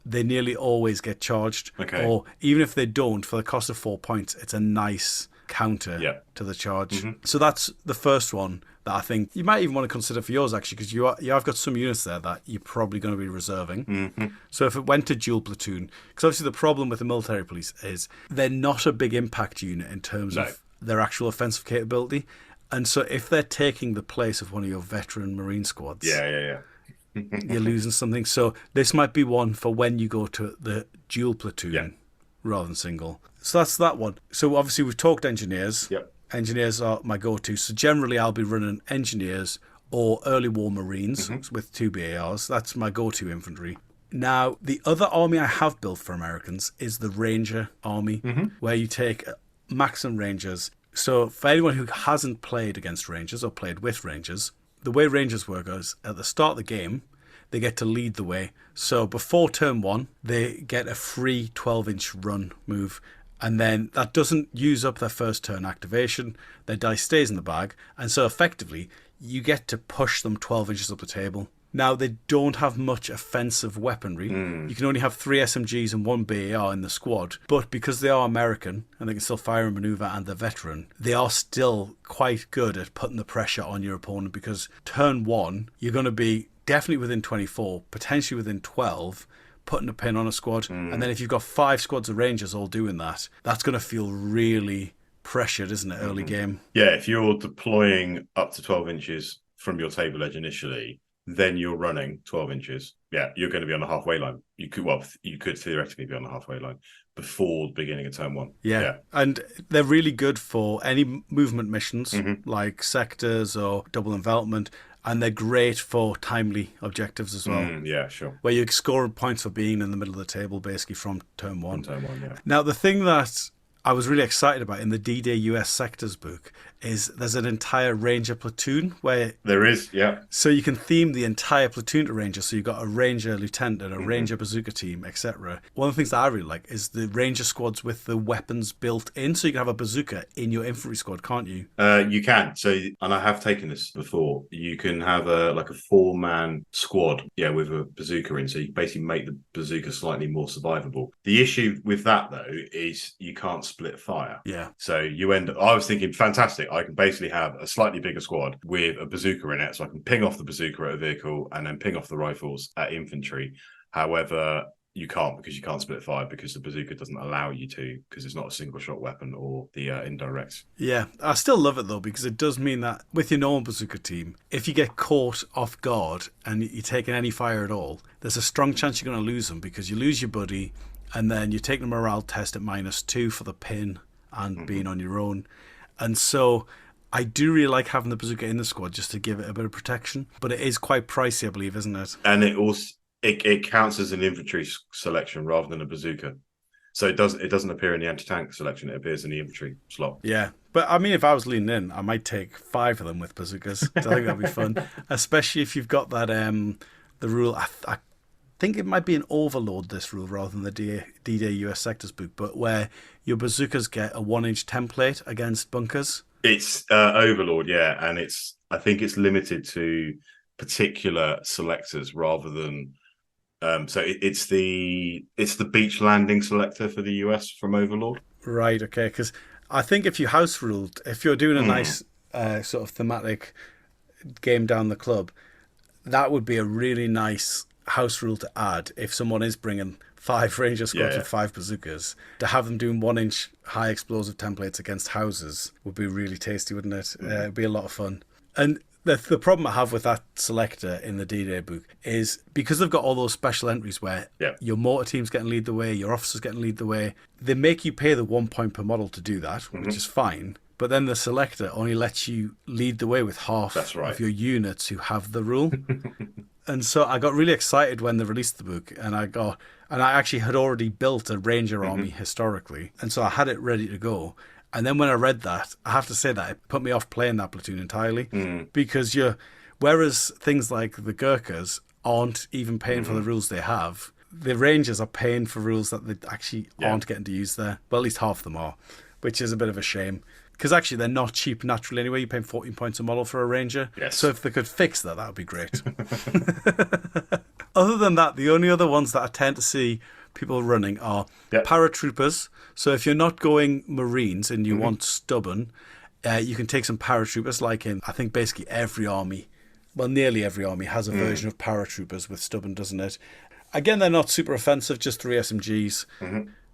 they nearly always get charged. Okay. Or even if they don't, for the cost of 4 points, it's a nice counter to the charge. So that's the first one that I think you might even want to consider for yours, actually, because you have got some units there that you're probably going to be reserving. So if it went to dual platoon, because obviously the problem with the military police is they're not a big impact unit in terms of their actual offensive capability. And so if they're taking the place of one of your veteran Marine squads, you're losing something. So this might be one for when you go to the dual platoon rather than single. So that's that one. So obviously we've talked engineers. Engineers are my go-to. So generally I'll be running engineers or early war Marines with 2 BARs. That's my go-to infantry. Now, the other army I have built for Americans is the Ranger Army, where you take maximum Rangers. So for anyone who hasn't played against Rangers or played with Rangers, the way Rangers work is at the start of the game, they get to lead the way. So before turn 1, they get a free 12-inch run move. And then that doesn't use up their first turn activation. Their dice stays in the bag. And so effectively, you get to push them 12 inches up the table. Now, they don't have much offensive weaponry. You can only have 3 SMGs and 1 BAR in the squad. But because they are American and they can still fire and maneuver and they're veteran, they are still quite good at putting the pressure on your opponent, because turn 1, you're going to be definitely within 24, potentially within 12, putting a pin on a squad. And then if you've got 5 squads of Rangers all doing that, that's going to feel really pressured, isn't it, early game? Yeah, if you're deploying up to 12 inches from your table edge initially, then you're running 12 inches. Yeah, you're going to be on the halfway line. You could theoretically be on the halfway line before the beginning of turn 1. Yeah. And they're really good for any movement missions, like sectors or double envelopment. And they're great for timely objectives as well. Yeah, sure. Where you score points for being in the middle of the table, basically, from turn 1. From turn 1, yeah. Now, the thing that I was really excited about in the D-Day US Sectors book is there's an entire Ranger platoon where... There is, yeah. So you can theme the entire platoon to Ranger. So you've got a Ranger Lieutenant and a Ranger Bazooka team, etc. One of the things that I really like is the Ranger squads with the weapons built in. So you can have a bazooka in your infantry squad, can't you? You can. So, and I have taken this before. You can have a 4-man squad, with a bazooka in. So you basically make the bazooka slightly more survivable. The issue with that, though, is you can't split fire. Yeah. So you end up... I was thinking, fantastic. I can basically have a slightly bigger squad with a bazooka in it, so I can ping off the bazooka at a vehicle and then ping off the rifles at infantry. However, you can't, because you can't split fire, because the bazooka doesn't allow you to, because it's not a single shot weapon or the indirects. Yeah, I still love it though, because it does mean that with your normal bazooka team, if you get caught off guard and you're taking any fire at all, there's a strong chance you're going to lose them, because you lose your buddy and then you take the morale test at -2 for the pin and being on your own. And so I do really like having the bazooka in the squad just to give it a bit of protection. But it is quite pricey, I believe, isn't it? And it also it counts as an infantry selection rather than a bazooka. So it doesn't appear in the anti-tank selection. It appears in the infantry slot. Yeah. But I mean, if I was leaning in, I might take 5 of them with bazookas. I think that'd be fun. Especially if you've got that, the rule, I think it might be an overload, this rule, rather than the D-Day US Sectors book, but where your bazookas get a 1-inch template against bunkers. It's overload, yeah, and I think it's limited to particular selectors rather than so it's the beach landing selector for the US from Overlord. Right, okay, because I think if you house ruled, if you're doing a nice sort of thematic game down the club, that would be a really nice house rule to add if someone is bringing 5 Ranger squads with 5 bazookas. To have them doing 1-inch high explosive templates against houses would be really tasty, wouldn't it? It'd be a lot of fun. And the problem I have with that selector in the D-Day book is because they've got all those special entries where your mortar team's getting lead the way, your officers getting lead the way, they make you pay the 1 point per model to do that, which is fine. But then the selector only lets you lead the way with half of your units who have the rule. And so I got really excited when they released the book, and I actually had already built a Ranger army historically, and so I had it ready to go. And then when I read that, I have to say that it put me off playing that platoon entirely, because whereas things like the Gurkhas aren't even paying for the rules they have, the Rangers are paying for rules that they actually aren't getting to use there. Well, at least half of them are, which is a bit of a shame. Because actually, they're not cheap naturally anyway. You're paying 14 points a model for a Ranger. Yes. So if they could fix that, that would be great. Other than that, the only other ones that I tend to see people running are paratroopers. So if you're not going Marines and you want stubborn, you can take some paratroopers, like in, I think, basically every army. Well, nearly every army has a version of paratroopers with stubborn, doesn't it? Again, they're not super offensive, just 3 SMGs.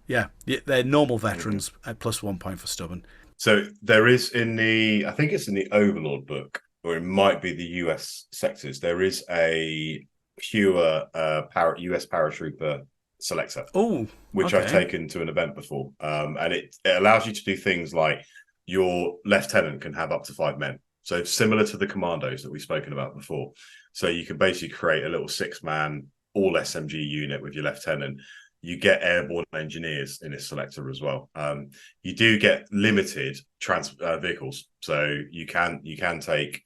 Yeah, they're normal veterans at plus 1 point for stubborn. So there is I think it's in the Overlord book, or it might be the US sectors, there is a pure US paratrooper selector. Which I've taken to an event before. And it allows you to do things like your lieutenant can have up to 5 men. So similar to the commandos that we've spoken about before. So you can basically create a little 6-man all SMG unit with your lieutenant. You get airborne engineers in this selector as well. You do get limited vehicles, so you can take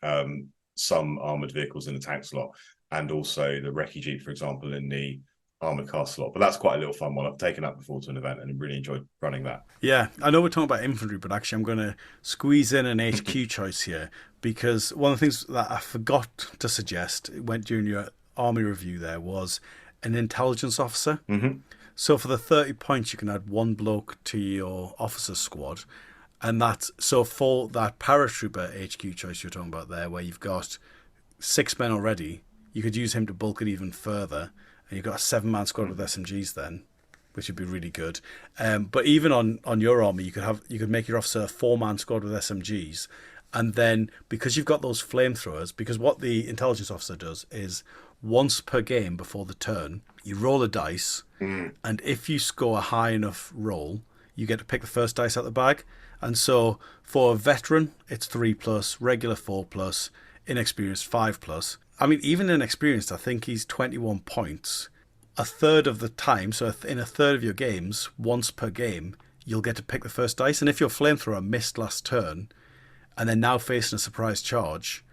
some armored vehicles in the tank slot, and also the recce jeep, for example, in the armored car slot. But that's quite a little fun one. I've taken that before to an event and really enjoyed running that. Yeah, I know we're talking about infantry, but actually I'm going to squeeze in an HQ choice here, because one of the things that I forgot to suggest went during your army review there was an intelligence officer. Mm-hmm. So for the 30 points, you can add one bloke to your officer squad. And that's so for that paratrooper HQ choice you're talking about there, where you've got 6 men already, you could use him to bulk it even further. And you've got a 7-man squad with SMGs then, which would be really good. But even on your army, you could make your officer a 4-man squad with SMGs. And then because you've got those flamethrowers, because what the intelligence officer does is once per game before the turn, you roll a dice. And if you score a high enough roll, you get to pick the first dice out of the bag. And so for a veteran, it's 3+, regular 4+, inexperienced 5+. I mean, even inexperienced, I think he's 21 points. A third of the time, so in a third of your games, once per game, you'll get to pick the first dice. And if your flamethrower missed last turn, and then now facing a surprise charge,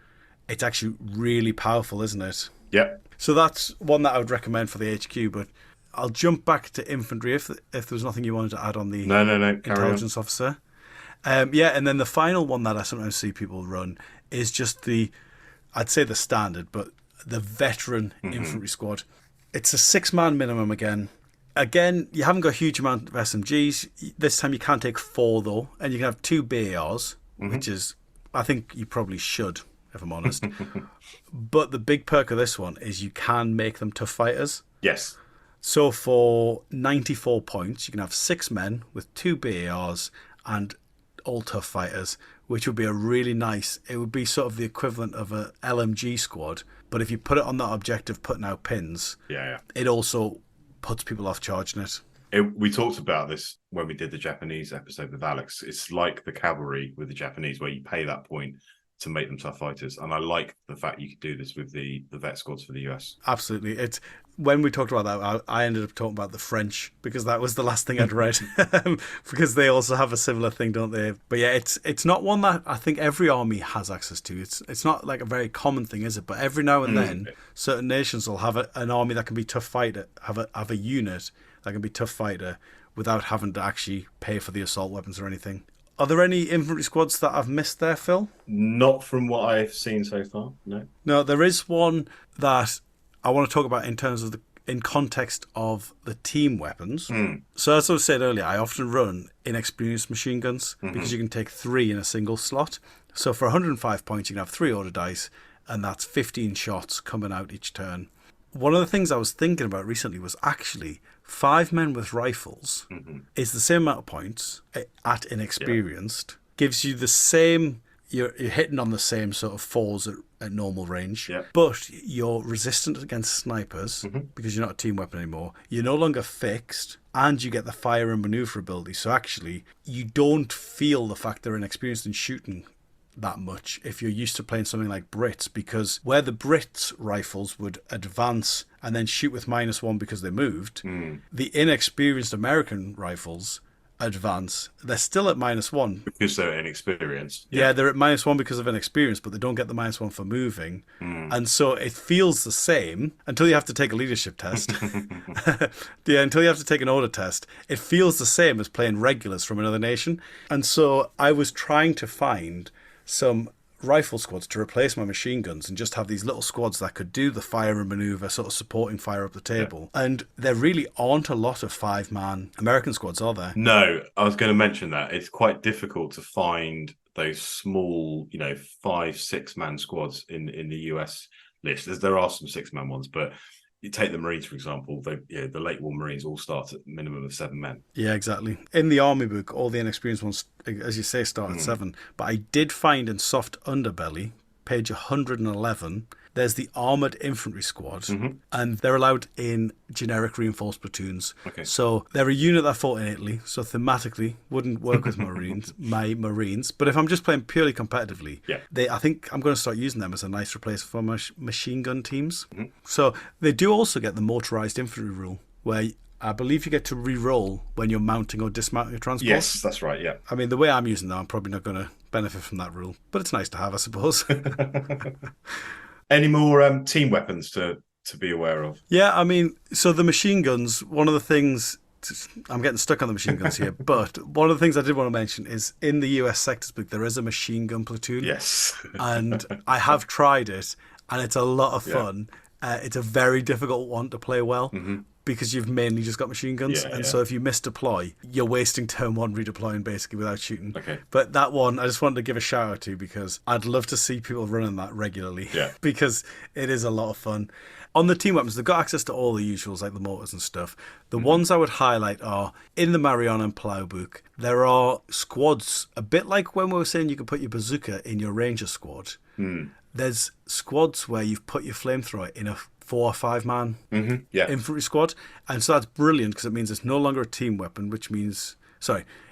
it's actually really powerful, isn't it? Yep. So that's one that I would recommend for the HQ, but I'll jump back to infantry if there was nothing you wanted to add on the No. intelligence officer. Yeah, and then the final one that I sometimes see people run is just I'd say the standard, but the veteran infantry squad. It's a 6-man minimum again. Again, you haven't got a huge amount of SMGs. This time you can take 4 though, and you can have 2 BARs, which is, I think you probably should, if I'm honest. But the big perk of this one is you can make them tough fighters. Yes. So for 94 points, you can have 6 men with 2 BARs and all tough fighters, which would be a really nice, it would be sort of the equivalent of a LMG squad, but if you put it on that objective putting out pins, it also puts people off charging it. We talked about this when we did the Japanese episode with Alex. It's like the cavalry with the Japanese, where you pay that point to make them tough fighters. And I like the fact you could do this with the vet squads for the US. Absolutely. It's when we talked about that, I ended up talking about the French because that was the last thing I'd read because they also have a similar thing, don't they? But yeah, it's not one that I think every army has access to. It's not like a very common thing, is it? But every now and then, certain nations will have an army that can be tough fighter, have a unit that can be tough fighter without having to actually pay for the assault weapons or anything. Are there any infantry squads that I've missed there, Phil? Not from what I've seen so far, no. No, there is one that I want to talk about in terms of in context of the team weapons. So as I said earlier, I often run inexperienced machine guns because you can take 3 in a single slot. So for 105 points, you can have 3 order dice, and that's 15 shots coming out each turn. One of the things I was thinking about recently was actually 5 men with rifles is the same amount of points at inexperienced, gives you the same, you're hitting on the same sort of 4s at normal range, but you're resistant against snipers because you're not a team weapon anymore. You're no longer fixed, and you get the fire and maneuverability. So actually, you don't feel the fact they're inexperienced in shooting that much if you're used to playing something like Brits, because where the Brits rifles would advance and then shoot with -1 because they moved, the inexperienced American rifles advance. They're still at -1 because they're inexperienced. Yeah, they're at -1 because of inexperience, but they don't get the -1 for moving. And so it feels the same until you have to take a leadership test. Until you have to take an order test, it feels the same as playing regulars from another nation. And so I was trying to find some rifle squads to replace my machine guns and just have these little squads that could do the fire and maneuver, sort of supporting fire up the table. And there really aren't a lot of 5-man American squads, are there? No, I was going to mention that. It's quite difficult to find those small, 5-6-man squads in the US list. There are some 6-man ones, but you take the Marines, for example, the late war Marines all start at a minimum of 7 men. Yeah, exactly. In the army book, all the inexperienced ones, as you say, start at 7. But I did find in Soft Underbelly, page 111, there's the Armoured Infantry Squad, and they're allowed in generic reinforced platoons. Okay. So they're a unit that fought in Italy, so thematically wouldn't work with my Marines. But if I'm just playing purely competitively, I think I'm going to start using them as a nice replacement for my machine gun teams. So they do also get the motorised infantry rule, where I believe you get to re-roll when you're mounting or dismounting a transport. Yes, that's right, yeah. I mean, the way I'm using them, I'm probably not going to benefit from that rule, but it's nice to have, I suppose. Any more team weapons to be aware of? Yeah, I mean, so the machine guns, one of the things, I'm getting stuck on the machine guns here, but one of the things I did want to mention is in the US sectors book, there is a machine gun platoon. Yes. And I have tried it, and it's a lot of fun. It's a very difficult one to play well. Mm-hmm. Because you've mainly just got machine guns, so if you misdeploy, you're wasting turn one redeploying basically without shooting. Okay. But that one, I just wanted to give a shout out to because I'd love to see people running that regularly. Yeah. Because it is a lot of fun. On the team weapons, they've got access to all the usuals like the mortars and stuff. The ones I would highlight are in the Mariana and Plough book. There are squads, a bit like when we were saying you could put your bazooka in your ranger squad. There's squads where you've put your flamethrower in a 4 or 5 man infantry squad, and so that's brilliant because it means it's no longer a team weapon, which means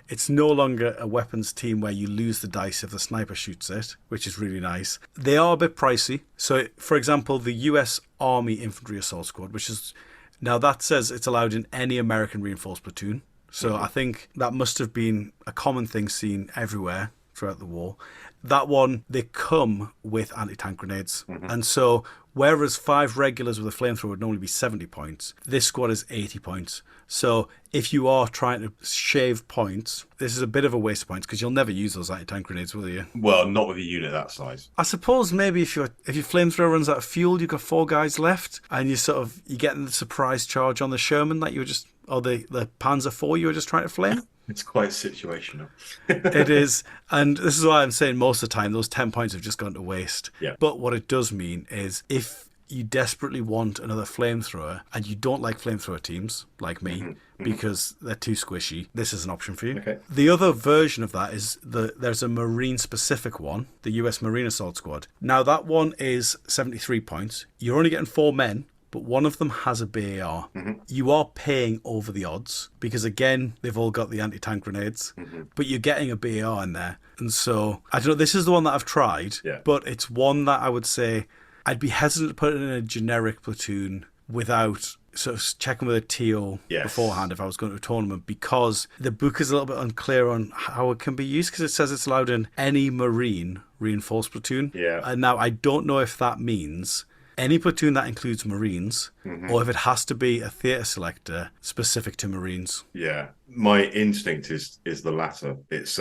it's no longer a weapons team where you lose the dice if the sniper shoots it, which is really nice. They are a bit pricey. So, for example, the US Army Infantry Assault Squad, which is now that says it's allowed in any American reinforced platoon. So I think that must have been a common thing seen everywhere throughout the war. That one, they come with anti-tank grenades. And so whereas 5 regulars with a flamethrower would normally be 70 points, this squad is 80 points. So if you are trying to shave points, this is a bit of a waste of points because you'll never use those anti-tank grenades, will you? Well, not with a unit that size. I suppose maybe if your flamethrower runs out of fuel, you've got 4 guys left and you're getting the surprise charge on the Sherman that you were just, or the Panzer IV you were just trying to flame. It's quite situational. It is. And this is why I'm saying most of the time those 10 points have just gone to waste. Yeah. But what it does mean is if you desperately want another flamethrower and you don't like flamethrower teams like me because they're too squishy, this is an option for you. Okay. The other version of that is there's a Marine specific one, the US Marine Assault Squad. Now that one is 73 points. You're only getting 4 men. But one of them has a BAR. You are paying over the odds because, again, they've all got the anti-tank grenades, but you're getting a BAR in there. And so, I don't know, this is the one that I've tried, but it's one that I would say I'd be hesitant to put it in a generic platoon without sort of checking with a TO beforehand if I was going to a tournament, because the book is a little bit unclear on how it can be used because it says it's allowed in any Marine reinforced platoon. Yeah. And now I don't know if that means any platoon that includes Marines, or if it has to be a theatre selector specific to Marines. Yeah, my instinct is the latter. It's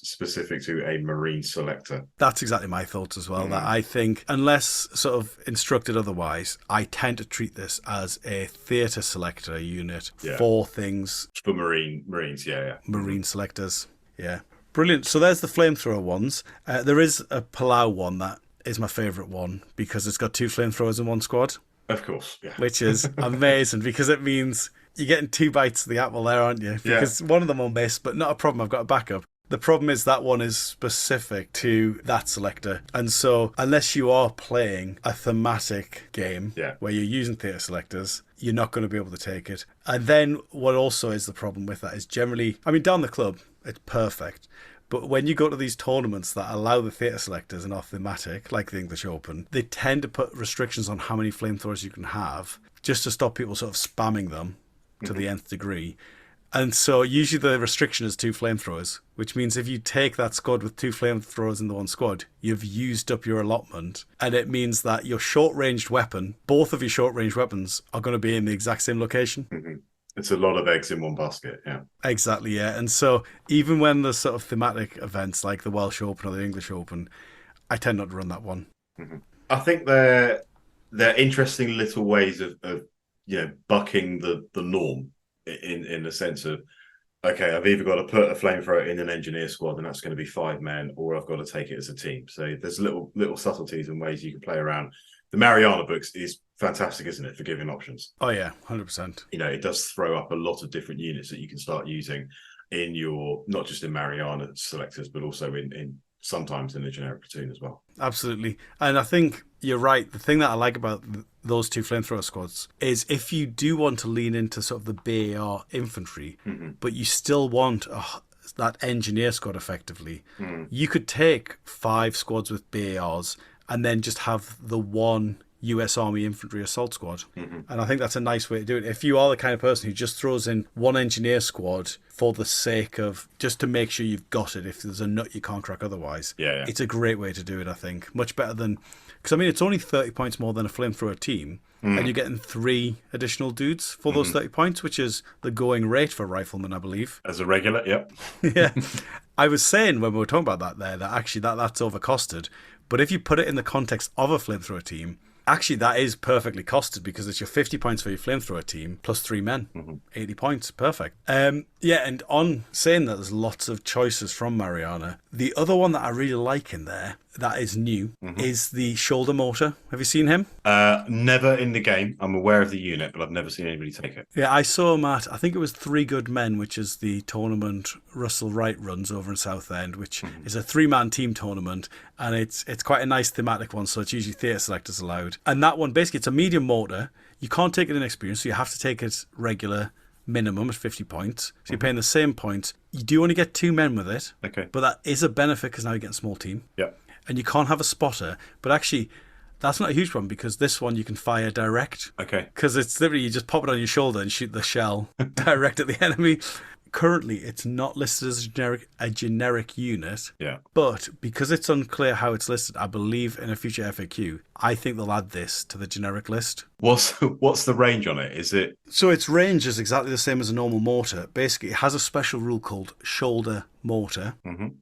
specific to a Marine selector. That's exactly my thoughts as well. That I think, unless sort of instructed otherwise, I tend to treat this as a theatre selector unit for things. For Marines, Marine selectors, Brilliant. So there's the flamethrower ones. There is a Palau one that is my favourite one because it's got 2 flamethrowers in one squad. Of course, Which is amazing because it means you're getting 2 bites of the apple there, aren't you? Because one of them will miss, but not a problem. I've got a backup. The problem is that one is specific to that selector. And so unless you are playing a thematic game where you're using theatre selectors, you're not going to be able to take it. And then what also is the problem with that is generally, I mean, down the club, it's perfect. But when you go to these tournaments that allow the theatre selectors and are thematic, like the English Open, they tend to put restrictions on how many flamethrowers you can have just to stop people sort of spamming them to the nth degree. And so usually the restriction is 2 flamethrowers, which means if you take that squad with 2 flamethrowers in the one squad, you've used up your allotment. And it means that your short-ranged weapon, both of your short-ranged weapons, are going to be in the exact same location. It's a lot of eggs in one basket, Exactly, And so even when there's sort of thematic events like the Welsh Open or the English Open, I tend not to run that one. I think they're interesting little ways of bucking the norm in the sense of, okay, I've either got to put a flamethrower in an engineer squad and that's going to be 5 men, or I've got to take it as a team. So there's little subtleties and ways you can play around. The Mariana books is fantastic, isn't it, for giving options? Oh, yeah, 100%. It does throw up a lot of different units that you can start using in your, not just in Mariana selectors, but also in sometimes in the generic platoon as well. Absolutely. And I think you're right. The thing that I like about those 2 flamethrower squads is if you do want to lean into sort of the BAR infantry, but you still want that engineer squad effectively, you could take 5 squads with BARs and then just have the one US Army Infantry Assault Squad. And I think that's a nice way to do it. If you are the kind of person who just throws in one engineer squad for the sake of just to make sure you've got it if there's a nut you can't crack otherwise, it's a great way to do it, I think. Much better than... Because, I mean, it's only 30 points more than a flamethrower team, and you're getting 3 additional dudes for those 30 points, which is the going rate for riflemen, I believe. As a regular, Yeah. I was saying when we were talking about that there, that actually that's overcosted. But if you put it in the context of a flamethrower team, Actually, that is perfectly costed because it's your 50 points for your flamethrower team plus 3 men. 80 points. Perfect. Yeah, and on saying that there's lots of choices from Mariana, the other one that I really like in there that is new is the shoulder mortar. Have you seen him? Never in the game. I'm aware of the unit, but I've never seen anybody take it. Yeah, I saw him at, I think it was Three Good Men, which is the tournament Russell Wright runs over in Southend, which is a 3-man team tournament, and it's quite a nice thematic one, so it's usually theatre selectors allowed. And that one, basically, it's a medium mortar. You can't take it in experience, so you have to take it regular minimum at 50 points. So you're paying the same points. You do only get 2 men with it, but that is a benefit because now you're getting a small team. Yeah. And you can't have a spotter, but actually, that's not a huge problem because this one you can fire direct. Okay. Because it's literally, you just pop it on your shoulder and shoot the shell direct at the enemy. Currently, it's not listed as a generic unit. Yeah. But because it's unclear how it's listed, I believe in a future FAQ, I think they'll add this to the generic list. What's the range on it? Is it... So its range is exactly the same as a normal mortar. Basically, it has a special rule called shoulder mortar,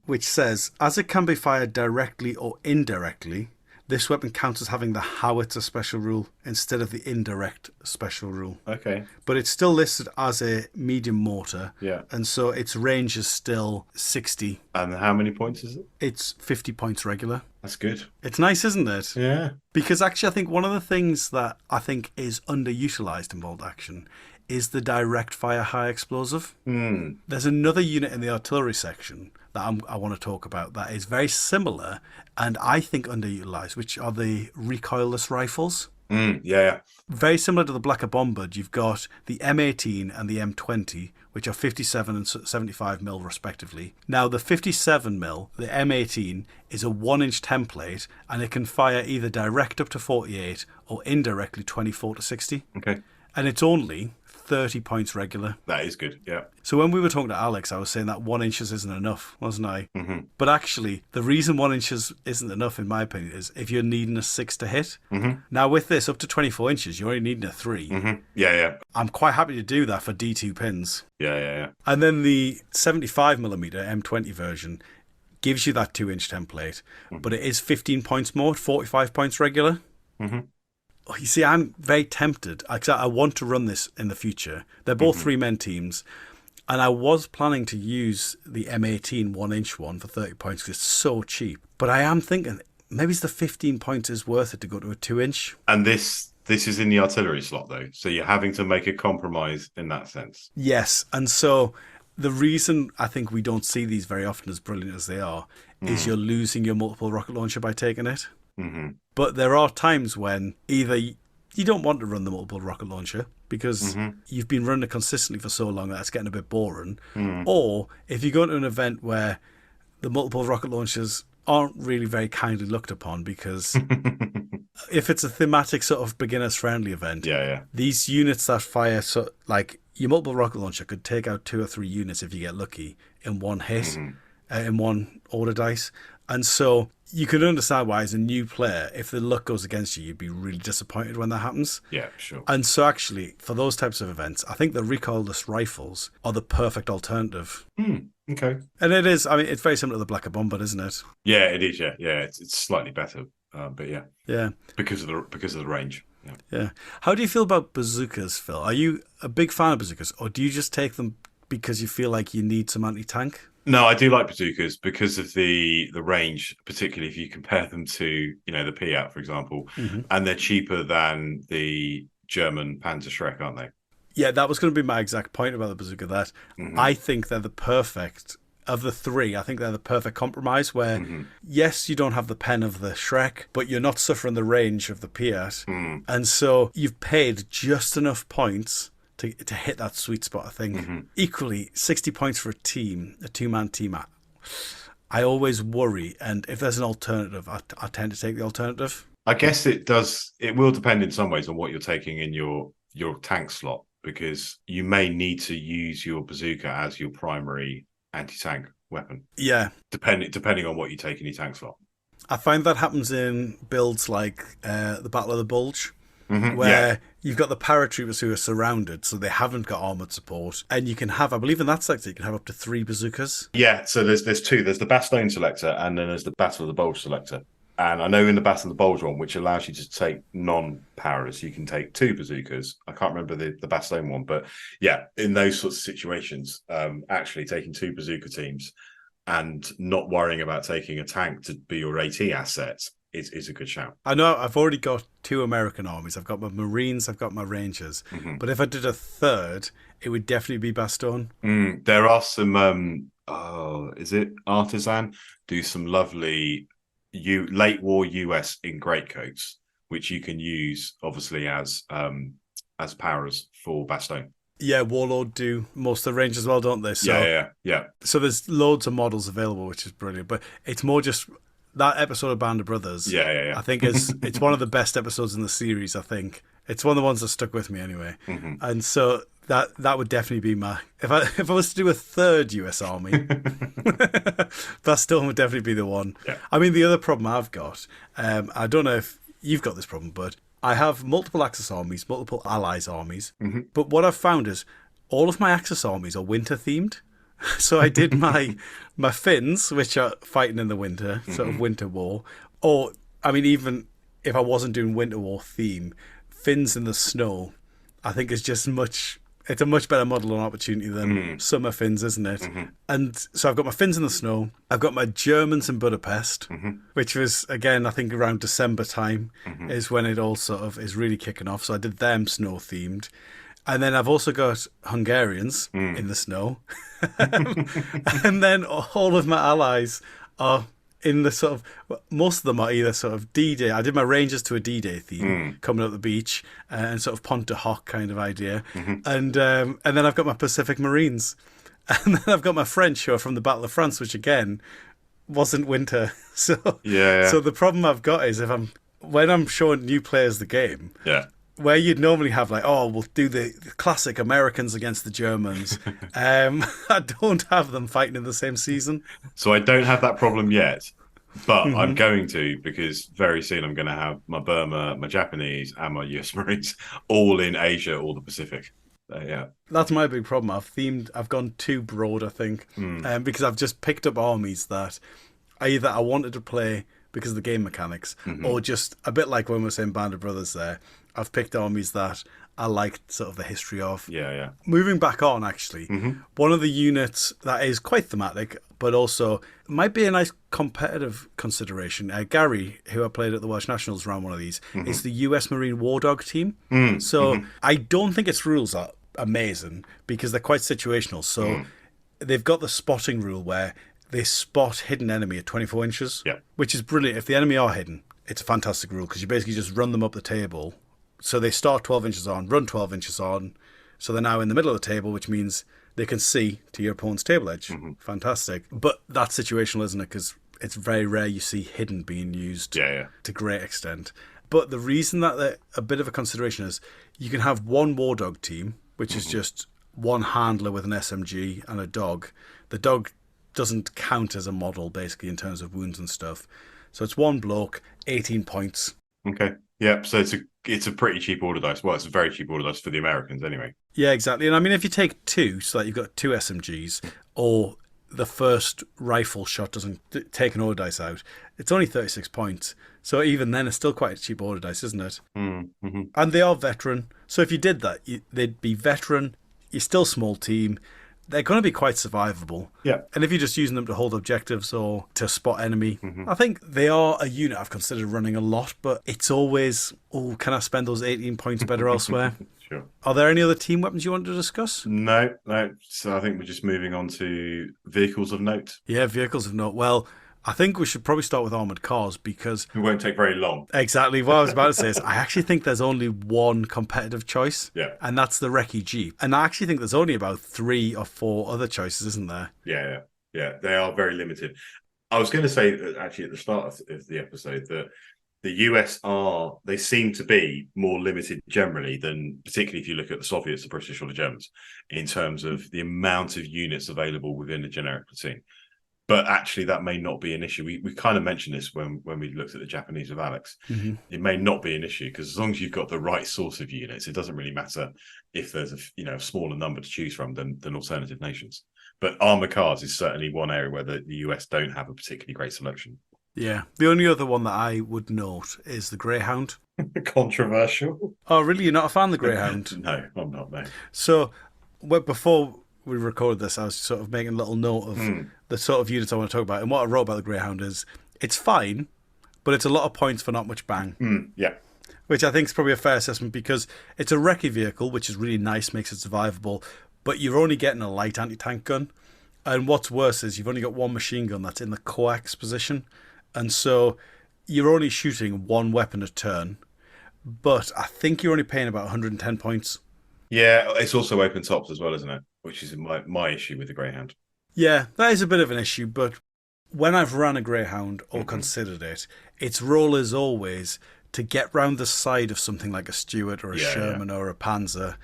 which says, as it can be fired directly or indirectly, this weapon counts as having the howitzer special rule instead of the indirect special rule. Okay. But it's still listed as a medium mortar. Yeah. And so its range is still 60. And how many points is it? It's 50 points regular. That's good. It's nice, isn't it? Yeah. Because actually, I think one of the things that I think is underutilized in bolt action is the direct fire high explosive. There's another unit in the artillery section that I want to talk about that is very similar and I think underutilized, which are the recoilless rifles. Yeah. Very similar to the Blacker Bombard, you've got the M18 and the M20, which are 57 and 75 mil respectively. Now, the 57 mil, the M18, is a 1-inch template, and it can fire either direct up to 48 or indirectly 24 to 60. Okay. And it's only 30 points regular. That is good, yeah. So when we were talking to Alex, I was saying that 1 inches isn't enough, wasn't I? But actually, the reason 1 inches isn't enough, in my opinion, is if you're needing a 6 to hit. Now, with this, up to 24 inches, you're only needing a 3. Yeah. I'm quite happy to do that for D2 pins. Yeah. And then the 75mm M20 version gives you that 2-inch template, but it is 15 points more, 45 points regular. You see, I'm very tempted. I want to run this in the future. They're both 3-men teams. And I was planning to use the M18 1-inch one for 30 points because it's so cheap. But I am thinking maybe the 15 points is worth it to go to a 2-inch. And this is in the artillery slot, though. So you're having to make a compromise in that sense. Yes. And so the reason I think we don't see these very often, as brilliant as they are, is you're losing your multiple rocket launcher by taking it. But there are times when either you don't want to run the multiple rocket launcher because you've been running it consistently for so long that it's getting a bit boring, or if you go to an event where the multiple rocket launchers aren't really very kindly looked upon because if it's a thematic sort of beginners friendly event, these units that fire, so like your multiple rocket launcher could take out 2 or 3 units if you get lucky in one hit, in one order dice. And so you can understand why, as a new player, if the luck goes against you, you'd be really disappointed when that happens. Yeah, sure. And so actually, for those types of events, I think the recoilless rifles are the perfect alternative. Okay. And it is, I mean, it's very similar to the Blacker Bombard, isn't it? Yeah, it is, yeah. It's slightly better, but yeah. Yeah. Because of the range. Yeah. How do you feel about bazookas, Phil? Are you a big fan of bazookas, or do you just take them because you feel like you need some anti-tank? No, I do like bazookas because of the range, particularly if you compare them to, the Piat, for example, and they're cheaper than the German Panzer Schreck, aren't they? Yeah, that was going to be my exact point about the bazooka, that I think they're the perfect, of the 3, I think they're the perfect compromise where, yes, you don't have the pen of the Schreck, but you're not suffering the range of the Piat. And so you've paid just enough points to hit that sweet spot, I think. Equally, 60 points for a team, a 2-man team, I always worry. And if there's an alternative, I tend to take the alternative. I guess it will depend in some ways on what you're taking in your tank slot, because you may need to use your bazooka as your primary anti-tank weapon. Yeah. Depending on what you take in your tank slot. I find that happens in builds like the Battle of the Bulge. Where you've got the paratroopers who are surrounded, so they haven't got armoured support. And you can have, I believe in that sector, you can have up to 3 bazookas. Yeah, so there's 2. There's the Bastogne selector, and then there's the Battle of the Bulge selector. And I know in the Battle of the Bulge one, which allows you to take non-powerers, you can take 2 bazookas. I can't remember the Bastogne one, but yeah, in those sorts of situations, actually taking 2 bazooka teams and not worrying about taking a tank to be your AT asset is a good shout. I know I've already got 2 American armies. I've got my Marines, I've got my Rangers. But if I did a third, it would definitely be Bastogne. There are some, is it Artisan? Do some lovely late war US in greatcoats, which you can use obviously as powers for Bastogne. Yeah, Warlord do most of the range as well, don't they? So, yeah. So there's loads of models available, which is brilliant. But it's more just that episode of Band of Brothers. Yeah. I think it's one of the best episodes in the series. I think it's one of the ones that stuck with me anyway. And so that would definitely be my if I was to do a third US Army, Bastogne would definitely be the one. Yeah. I mean, the other problem I've got, I don't know if you've got this problem, but I have multiple Axis armies, multiple Allies armies. But what I've found is all of my Axis armies are winter themed. So I did my Finns, which are fighting in the winter, sort of winter war. Or, I mean, even if I wasn't doing winter war theme, Finns in the snow, I think is just it's a much better model and opportunity than summer Finns, isn't it? And so I've got my Finns in the snow. I've got my Germans in Budapest, which was, again, I think around December time is when it all sort of is really kicking off. So I did them snow themed. And then I've also got Hungarians in the snow. And then all of my allies are in the sort of, most of them are either sort of D-Day. I did my Rangers to a D-Day theme, coming up the beach, and sort of Pont de Hoc kind of idea. And then I've got my Pacific Marines. And then I've got my French who are from the Battle of France, which again wasn't winter. So the problem I've got is when I'm showing new players the game, where you'd normally have like, oh, we'll do the classic Americans against the Germans. I don't have them fighting in the same season. So I don't have that problem yet, but I'm going to, because very soon I'm going to have my Burma, my Japanese, and my US Marines all in Asia or the Pacific. Yeah. That's my big problem. I've gone too broad, I think, because I've just picked up armies that either I wanted to play because of the game mechanics, or just a bit like when we were saying Band of Brothers there, I've picked armies that I liked sort of the history of. Yeah. Moving back on, actually, one of the units that is quite thematic, but also might be a nice competitive consideration. Gary, who I played at the Welsh Nationals, ran one of these, is the US Marine War Dog team. So I don't think its rules are amazing because they're quite situational. So they've got the spotting rule where they spot hidden enemy at 24 inches, which is brilliant. If the enemy are hidden, it's a fantastic rule because you basically just run them up the table. So they start 12 inches on, run 12 inches on. So they're now in the middle of the table, which means they can see to your opponent's table edge. Fantastic. But that's situational, isn't it? Because it's very rare you see hidden being used to great extent. But the reason that they're a bit of a consideration is you can have one War Dog team, which is just one handler with an SMG and a dog. The dog doesn't count as a model, basically, in terms of wounds and stuff. So it's one bloke, 18 points. Okay. Yeah, so it's a pretty cheap order dice. Well, it's a very cheap order dice for the Americans anyway. Yeah, exactly. And I mean, if you take 2, so that you've got 2 SMGs, or the first rifle shot doesn't take an order dice out, it's only 36 points. So even then, it's still quite a cheap order dice, isn't it? And they are veteran. So if you did that, they'd be veteran. You're still small team. They're going to be quite survivable. Yeah. And if you're just using them to hold objectives or to spot enemy, I think they are a unit I've considered running a lot, but it's always, can I spend those 18 points better elsewhere? Sure. Are there any other team weapons you want to discuss? No. So I think we're just moving on to vehicles of note. Yeah, vehicles of note. Well, I think we should probably start with armoured cars because... It won't take very long. Exactly. What I was about to say is I actually think there's only one competitive choice. Yeah. And that's the Recce Jeep. And I actually think there's only about 3 or 4 other choices, isn't there? Yeah. They are very limited. I was going to say, actually, at the start of the episode, that the US they seem to be more limited generally than, particularly if you look at the Soviets, the British or the Germans, in terms of the amount of units available within a generic platoon. But actually, that may not be an issue. We kind of mentioned this when we looked at the Japanese with Alex. It may not be an issue because as long as you've got the right source of units, it doesn't really matter if there's a smaller number to choose from than alternative nations. But armored cars is certainly one area where the US don't have a particularly great selection. Yeah. The only other one that I would note is the Greyhound. Controversial. Oh, really? You're not a fan of the Greyhound? No, I'm not. No. So, well, before we recorded this, I was sort of making a little note of Mm, the sort of units I want to talk about. And what I wrote about the Greyhound is it's fine, but it's a lot of points for not much bang, yeah. which I think is probably a fair assessment because it's a recce vehicle, which is really nice, makes it survivable, but you're only getting a light anti-tank gun. And what's worse is you've only got one machine gun that's in the coax position. And so you're only shooting one weapon a turn, but I think you're only paying about 110 points. Yeah, it's also open tops as well, isn't it? Which is my issue with the Greyhound. Yeah, that is a bit of an issue, but when I've ran a Greyhound or considered it, its role is always to get round the side of something like a Stuart or a Sherman or a Panzer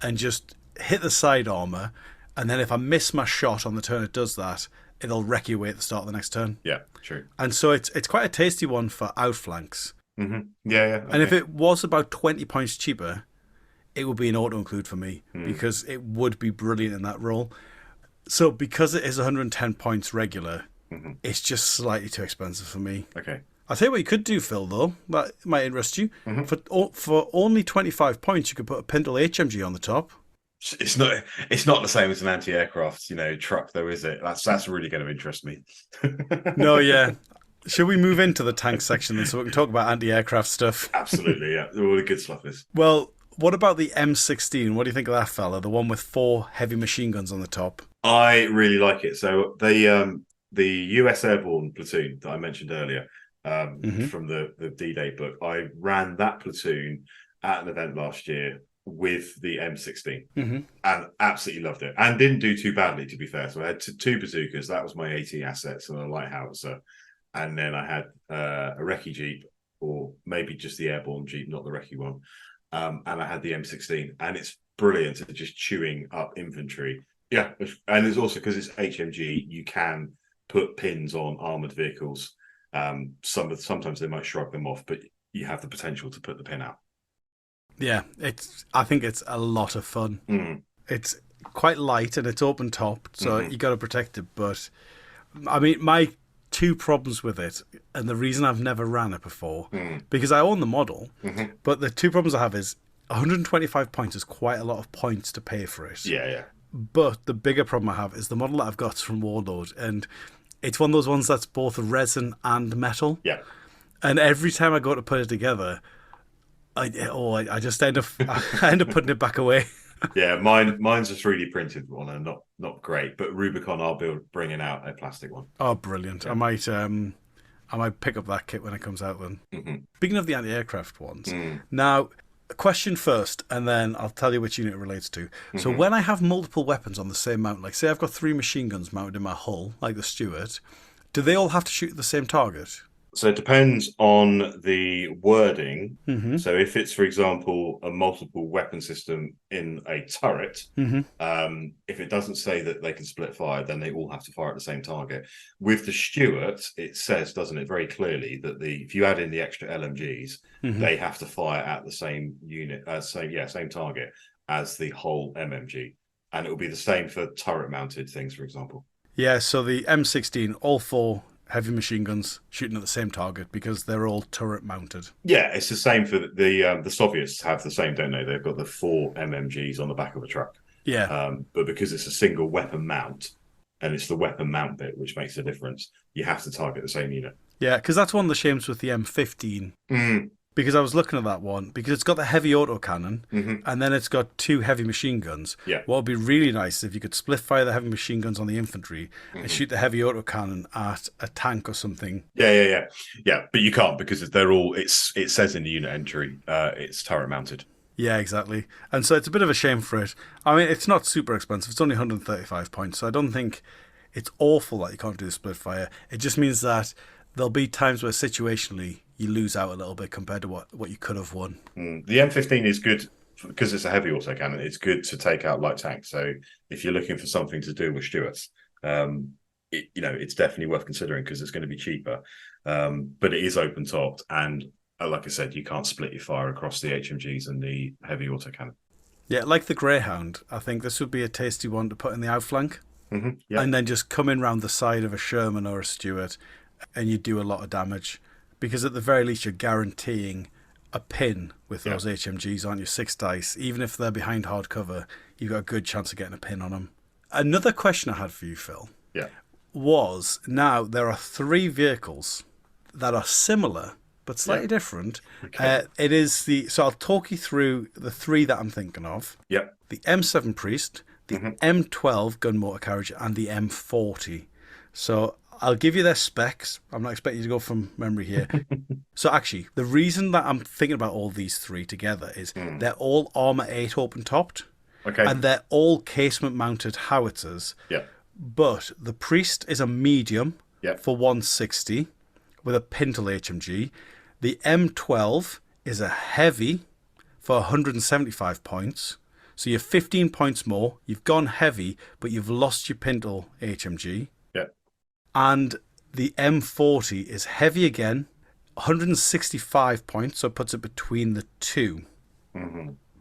and just hit the side armour. And then if I miss my shot on the turn it does that, it'll wreck you away at the start of the next turn. Yeah, true. And so it's quite a tasty one for outflanks. Yeah, yeah. Okay. And if it was about 20 points cheaper, it would be an auto include for me because it would be brilliant in that role. So because it is 110 points regular, it's just slightly too expensive for me. Okay. I'll tell you what you could do, Phil, though. That might interest you. For only 25 points, you could put a Pintle HMG on the top. It's not the same as an anti-aircraft, truck, though, is it? That's really going to interest me. No, yeah. Should we move into the tank section then so we can talk about anti-aircraft stuff? Absolutely, yeah. All the good stuff is. Well, what about the M16? What do you think of that fella? The one with 4 heavy machine guns on the top. I really like it. So the US Airborne platoon that I mentioned earlier from the D-Day book, I ran that platoon at an event last year with the M16 and absolutely loved it and didn't do too badly, to be fair. So I had two bazookas. That was my 80 assets and a light howitzer. And then I had a recce Jeep, or maybe just the airborne Jeep, not the recce one. And I had the M16, and it's brilliant at just chewing up infantry. Yeah, and it's also because it's HMG, you can put pins on armored vehicles. Sometimes they might shrug them off, but you have the potential to put the pin out. Yeah, I think it's a lot of fun. It's quite light and it's open top, so you got to protect it. But I mean, my 2 problems with it, and the reason I've never ran it before, because I own the model, but the 2 problems I have is 125 points is quite a lot of points to pay for it. Yeah. But the bigger problem I have is the model that I've got from Warlord, and it's one of those ones that's both resin and metal. Yeah. And every time I go to put it together, I just end up putting it back away. Yeah, mine's a 3D printed one and not great, but Rubicon are bringing out a plastic one. Oh, brilliant! Yeah. I might pick up that kit when it comes out then. Speaking of the anti-aircraft ones, now a question first, and then I'll tell you which unit it relates to. So when I have multiple weapons on the same mount, like say I've got 3 machine guns mounted in my hull, like the Stuart, do they all have to shoot at the same target? So it depends on the wording. So if it's, for example, a multiple weapon system in a turret, if it doesn't say that they can split fire, then they all have to fire at the same target. With the Stuart, it says, doesn't it, very clearly that if you add in the extra LMGs, they have to fire at the same unit, same target as the whole MMG, and it will be the same for turret-mounted things, for example. Yeah. So the M16, all 4 heavy machine guns shooting at the same target because they're all turret mounted. Yeah, it's the same for the Soviets have the same, don't they? They've got the 4 MMGs on the back of a truck. Yeah. But because it's a single weapon mount, and it's the weapon mount bit which makes the difference, you have to target the same unit. Yeah, because that's one of the shames with the M15. Because I was looking at that one, because it's got the heavy autocannon, and then it's got 2 heavy machine guns. Yeah. What would be really nice is if you could split fire the heavy machine guns on the infantry and shoot the heavy autocannon at a tank or something. Yeah. But you can't because they're all. It says in the unit entry, it's turret mounted. Yeah, exactly. And so it's a bit of a shame for it. I mean, it's not super expensive. It's only 135 points, so I don't think it's awful that you can't do the split fire. It just means that there'll be times where situationally you lose out a little bit compared to what you could have won. The M15 is good because it's a heavy autocannon. It's good to take out light tanks. So if you're looking for something to do with Stuarts, it's definitely worth considering because it's going to be cheaper. But it is open topped, and like I said, you can't split your fire across the HMGs and the heavy autocannon. Yeah, like the Greyhound, I think this would be a tasty one to put in the outflank, and then just come in round the side of a Sherman or a Stuart and you do a lot of damage. Because at the very least, you're guaranteeing a pin with those HMGs, aren't you? 6 dice. Even if they're behind hard cover, you've got a good chance of getting a pin on them. Another question I had for you, Phil, was now there are 3 vehicles that are similar but slightly different. Okay. So I'll talk you through the 3 that I'm thinking of. Yep. The M7 Priest, the M12 gun motor carriage, and the M40. So I'll give you their specs. I'm not expecting you to go from memory here. So actually, the reason that I'm thinking about all these 3 together is they're all Armour 8 open-topped. Okay. And they're all casement-mounted howitzers. Yeah. But the Priest is a medium for 160 with a Pintle HMG. The M12 is a heavy for 175 points. So you're 15 points more. You've gone heavy, but you've lost your Pintle HMG. Yeah. And the M40 is heavy again, 165 points, so it puts it between the 2.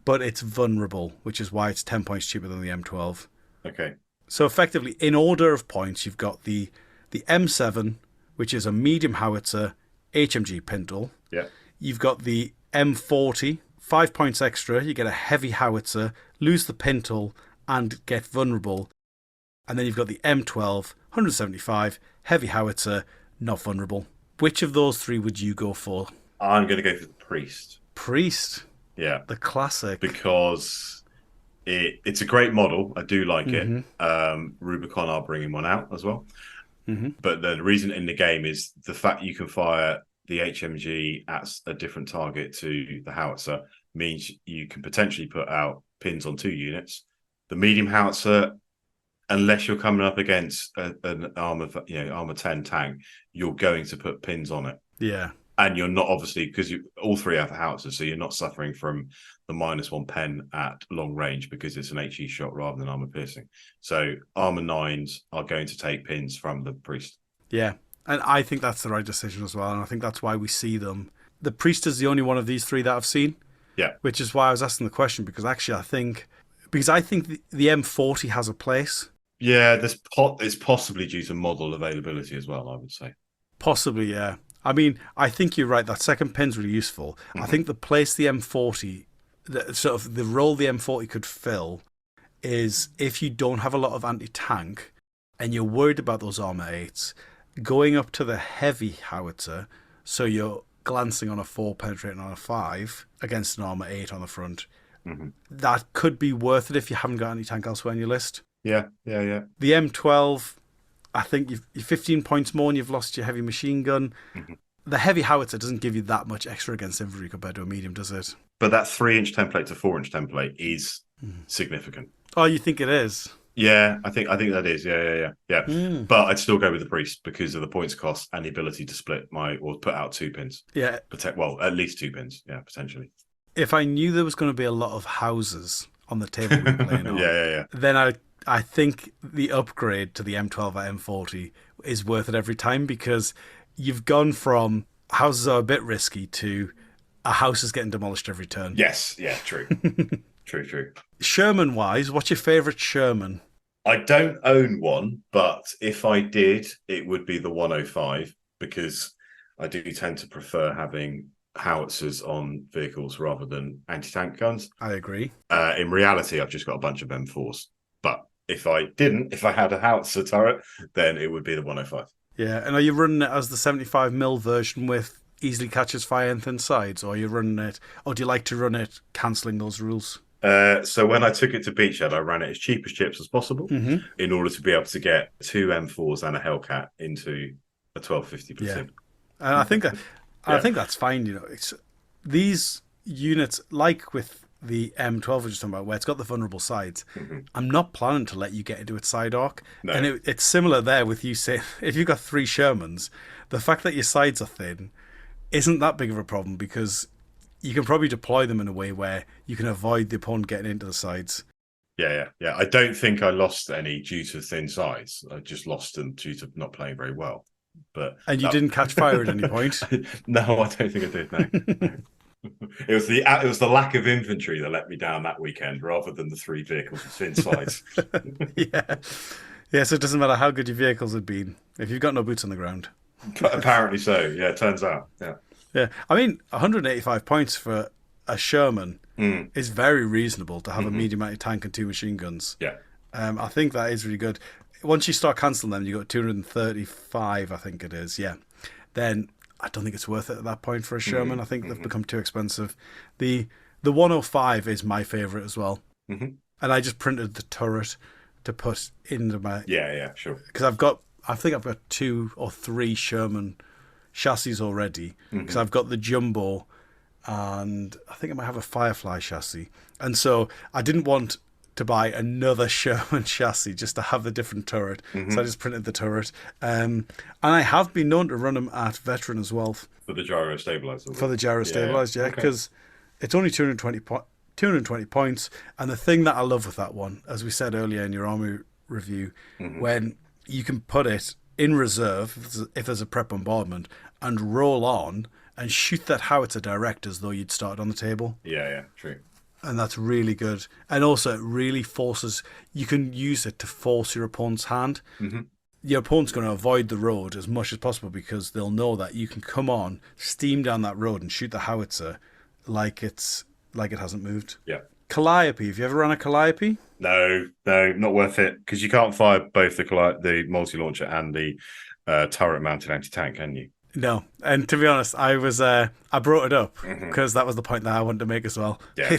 But it's vulnerable, which is why it's 10 points cheaper than the M12. Okay. So effectively, in order of points, you've got the M7, which is a medium howitzer, HMG Pintle. Yeah. You've got the M40, 5 points extra. You get a heavy howitzer, lose the Pintle, and get vulnerable. And then you've got the M12, 175, heavy howitzer, not vulnerable. Which of those 3 would you go for? I'm going to go for the Priest. Priest. Yeah. The classic. Because it's a great model. I do like it. Rubicon are bringing one out as well. But the reason in the game is the fact you can fire the HMG at a different target to the howitzer means you can potentially put out pins on 2 units. The medium howitzer, unless you're coming up against an armor 10 tank, you're going to put pins on it. Yeah. And you're not, obviously, because all 3 have howitzers, so you're not suffering from the -1 pen at long range because it's an HE shot rather than armor piercing. So armor 9s are going to take pins from the Priest. Yeah, and I think that's the right decision as well, and I think that's why we see them. The Priest is the only one of these 3 that I've seen. Yeah. Which is why I was asking the question, because actually I think the M40 has a place. Yeah, it's possibly due to model availability as well, I would say. Possibly, yeah. I mean, I think you're right. That second pin's really useful. I think the place the M40, the role the M40 could fill is if you don't have a lot of anti-tank and you're worried about those armor 8s, going up to the heavy howitzer, so you're glancing on a 4, penetrating on a 5 against an armor 8 on the front. That could be worth it if you haven't got anti-tank elsewhere in your list. Yeah. The M12, I think you're 15 points more and you've lost your heavy machine gun. The heavy howitzer doesn't give you that much extra against infantry compared to a medium, does it? But that 3-inch template to 4-inch template is significant. Oh, you think it is? Yeah, I think that is. Yeah. But I'd still go with the Priest because of the points cost and the ability to split or put out 2 pins. Yeah. Well, at least 2 pins. Yeah, potentially. If I knew there was going to be a lot of houses on the table we were playing on, then I think the upgrade to the M12 at M40 is worth it every time, because you've gone from houses are a bit risky to a house is getting demolished every turn. Yes, yeah, true. True. Sherman-wise, what's your favourite Sherman? I don't own one, but if I did, it would be the 105, because I do tend to prefer having howitzers on vehicles rather than anti-tank guns. I agree. In reality, I've just got a bunch of M4s. But if I had a howitzer turret, then it would be the 105. Yeah, and are you running it as the 75mm version with easily catches fire and thin sides, or are you running it, or do you like to run it cancelling those rules? So when I took it to Beachhead, I ran it as cheap as chips as possible in order to be able to get 2 M4s and a Hellcat into a 1250 platoon. Yeah. And I think that's fine. You know, it's these units, like with the M12 we're just talking about, where it's got the vulnerable sides. I'm not planning to let you get into its side arc. No. And it's similar there with you saying, if you've got 3 Shermans, the fact that your sides are thin isn't that big of a problem, because you can probably deploy them in a way where you can avoid the opponent getting into the sides. Yeah. I don't think I lost any due to thin sides. I just lost them due to not playing very well. And you didn't catch fire at any point? No, I don't think I did. No. It was the lack of infantry that let me down that weekend, rather than the 3 vehicles with thin sides. Yeah. So it doesn't matter how good your vehicles had been if you've got no boots on the ground. Apparently so. Yeah, it turns out. Yeah. Yeah, I mean, 185 points for a Sherman Mm. is very reasonable to have a Hmm. medium anti-tank and two machine guns. Yeah. I think that is really good. Once you start cancelling them, you got 235, I think it is. Yeah, then I don't think it's worth it at that point for a Sherman. I think they've Hmm. become too expensive. The 105 is my favourite as well, Hmm. and I just printed the turret to put into my Yeah, yeah, sure. because I think I've got 2 or 3 Sherman chassis already because Hmm. I've got the jumbo and I think I might have a Firefly chassis. And so I didn't want to buy another Sherman chassis just to have the different turret. So I Hmm. just printed the turret. And I have been known to run them at Veteran as well For the gyro stabilizer. for the gyro Yeah. stabilized, yeah, Okay. because it's only 220 points. And the thing that I love with that one, as we said earlier in your army review, Hmm. when you can put it in reserve if there's a prep bombardment and roll on and shoot that howitzer direct as though you'd started on the table. Yeah, yeah, true. And that's really good. And also, it really forces, you can use it to force your opponent's hand. Hmm. Your opponent's going to avoid the road as much as possible because they'll know that you can come on, steam down that road, and shoot the howitzer like it hasn't moved. Yeah. Calliope. Have you ever run a Calliope? No, no, not worth it because you can't fire both the multi launcher and the turret mounted anti tank, can you? No. And to be honest, I brought it up Hmm. because that was the point that I wanted to make as well. Yeah.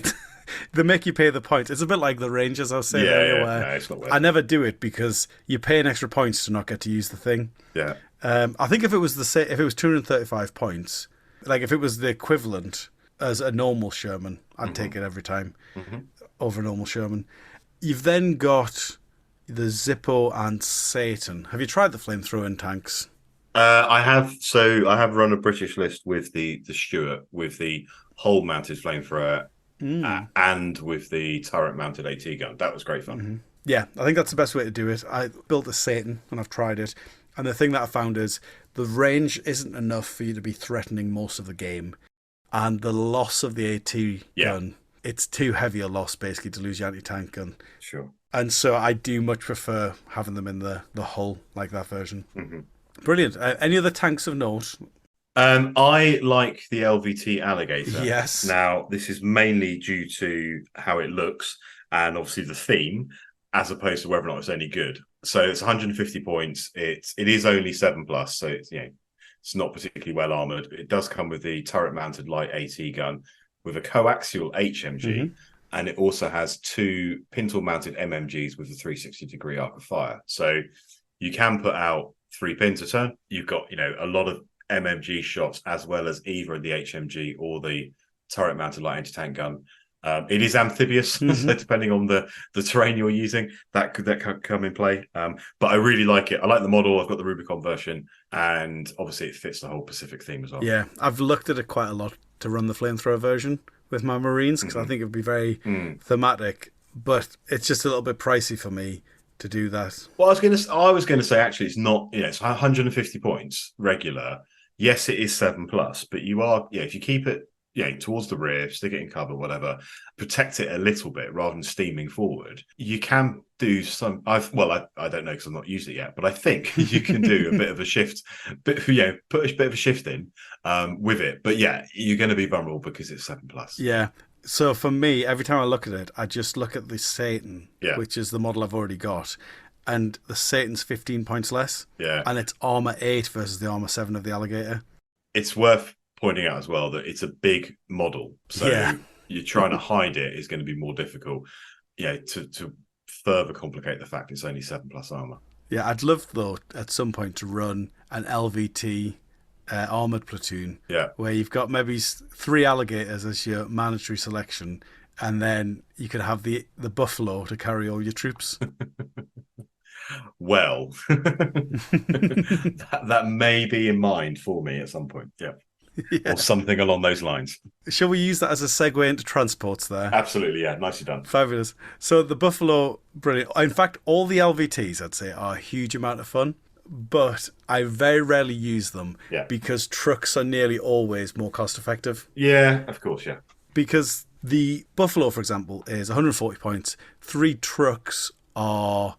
They make you pay the points. It's a bit like the Rangers I was saying Yeah, earlier, yeah. where No, it's not worth I it. never do it because you pay an extra points to not get to use the thing. Yeah. I think if it was if it was 235 points, like if it was the equivalent as a normal Sherman, I'd take it every time Hmm. over a normal Sherman. You've then got the Zippo and Satan. Have you tried the flamethrower tanks? I have I have run a British list with the Stuart with the hole mounted flamethrower Mm. and with the turret mounted AT gun. That was great fun. Yeah, I think that's the best way to do it. I built a Satan and I've tried it. And the thing that I found is the range isn't enough for you to be threatening most of the game. And the loss of the AT Yeah, gun, it's too heavy a loss basically to lose your anti-tank gun. sure. And so I do much prefer having them in the hull like that version. Hmm. Brilliant. Any other tanks of note? I like the LVT Alligator. Yes. Now, this is mainly due to how it looks and obviously the theme, as opposed to whether or not it's any good. So it's 150 points. It is only 7 plus, so it's not particularly well armored. It does come with the turret mounted light AT gun with a coaxial HMG, Mm-hmm. and it also has 2 pintle mounted MMGs with a 360-degree arc of fire. So you can put out 3 pins a turn. You've got a lot of MMG shots as well as either the HMG or the turret mounted light anti-tank gun. It is amphibious, Mm-hmm. so depending on the terrain you're using, that could come in play. But I really like it. I like the model. I've got the Rubicon version, and obviously it fits the whole Pacific theme as well. Yeah, I've looked at it quite a lot to run the flamethrower version with my Marines because I think it would be very thematic, but it's just a little bit pricey for me to do that. Well, I was gonna say actually, it's not. It's 150 points regular. Yes, it is 7 plus, but you are if you keep it towards the rear, stick it in cover, whatever, protect it a little bit rather than steaming forward. You can do some. I don't know because I've not used it yet, but I think you can do a bit of a shift, put a bit of a shift in with it. But yeah, you're going to be vulnerable because it's 7 plus. Yeah. So for me, every time I look at it, I just look at the Satan, Yeah. which is the model I've already got, and the Satan's 15 points less, Yeah, and it's armor 8 versus the armor 7 of the Alligator. it's worth pointing out as well that it's a big model, so Yeah. you're trying to hide it is going to be more difficult. To further complicate the fact it's only 7 plus armor. Yeah, I'd love though at some point to run an LVT armored platoon Yeah. where you've got maybe 3 alligators as your mandatory selection, and then you could have the buffalo to carry all your troops. Well, that may be in mind for me at some point. Yeah. Yeah. Or something along those lines. Shall we use that as a segue into transports there? Absolutely, yeah. Nicely done. Fabulous. So the buffalo, brilliant. In fact, all the LVTs I'd say are a huge amount of fun, but I very rarely use them Yeah. because trucks are nearly always more cost effective. Yeah, of course, yeah. Because the buffalo, for example, is 140 points. 3 trucks are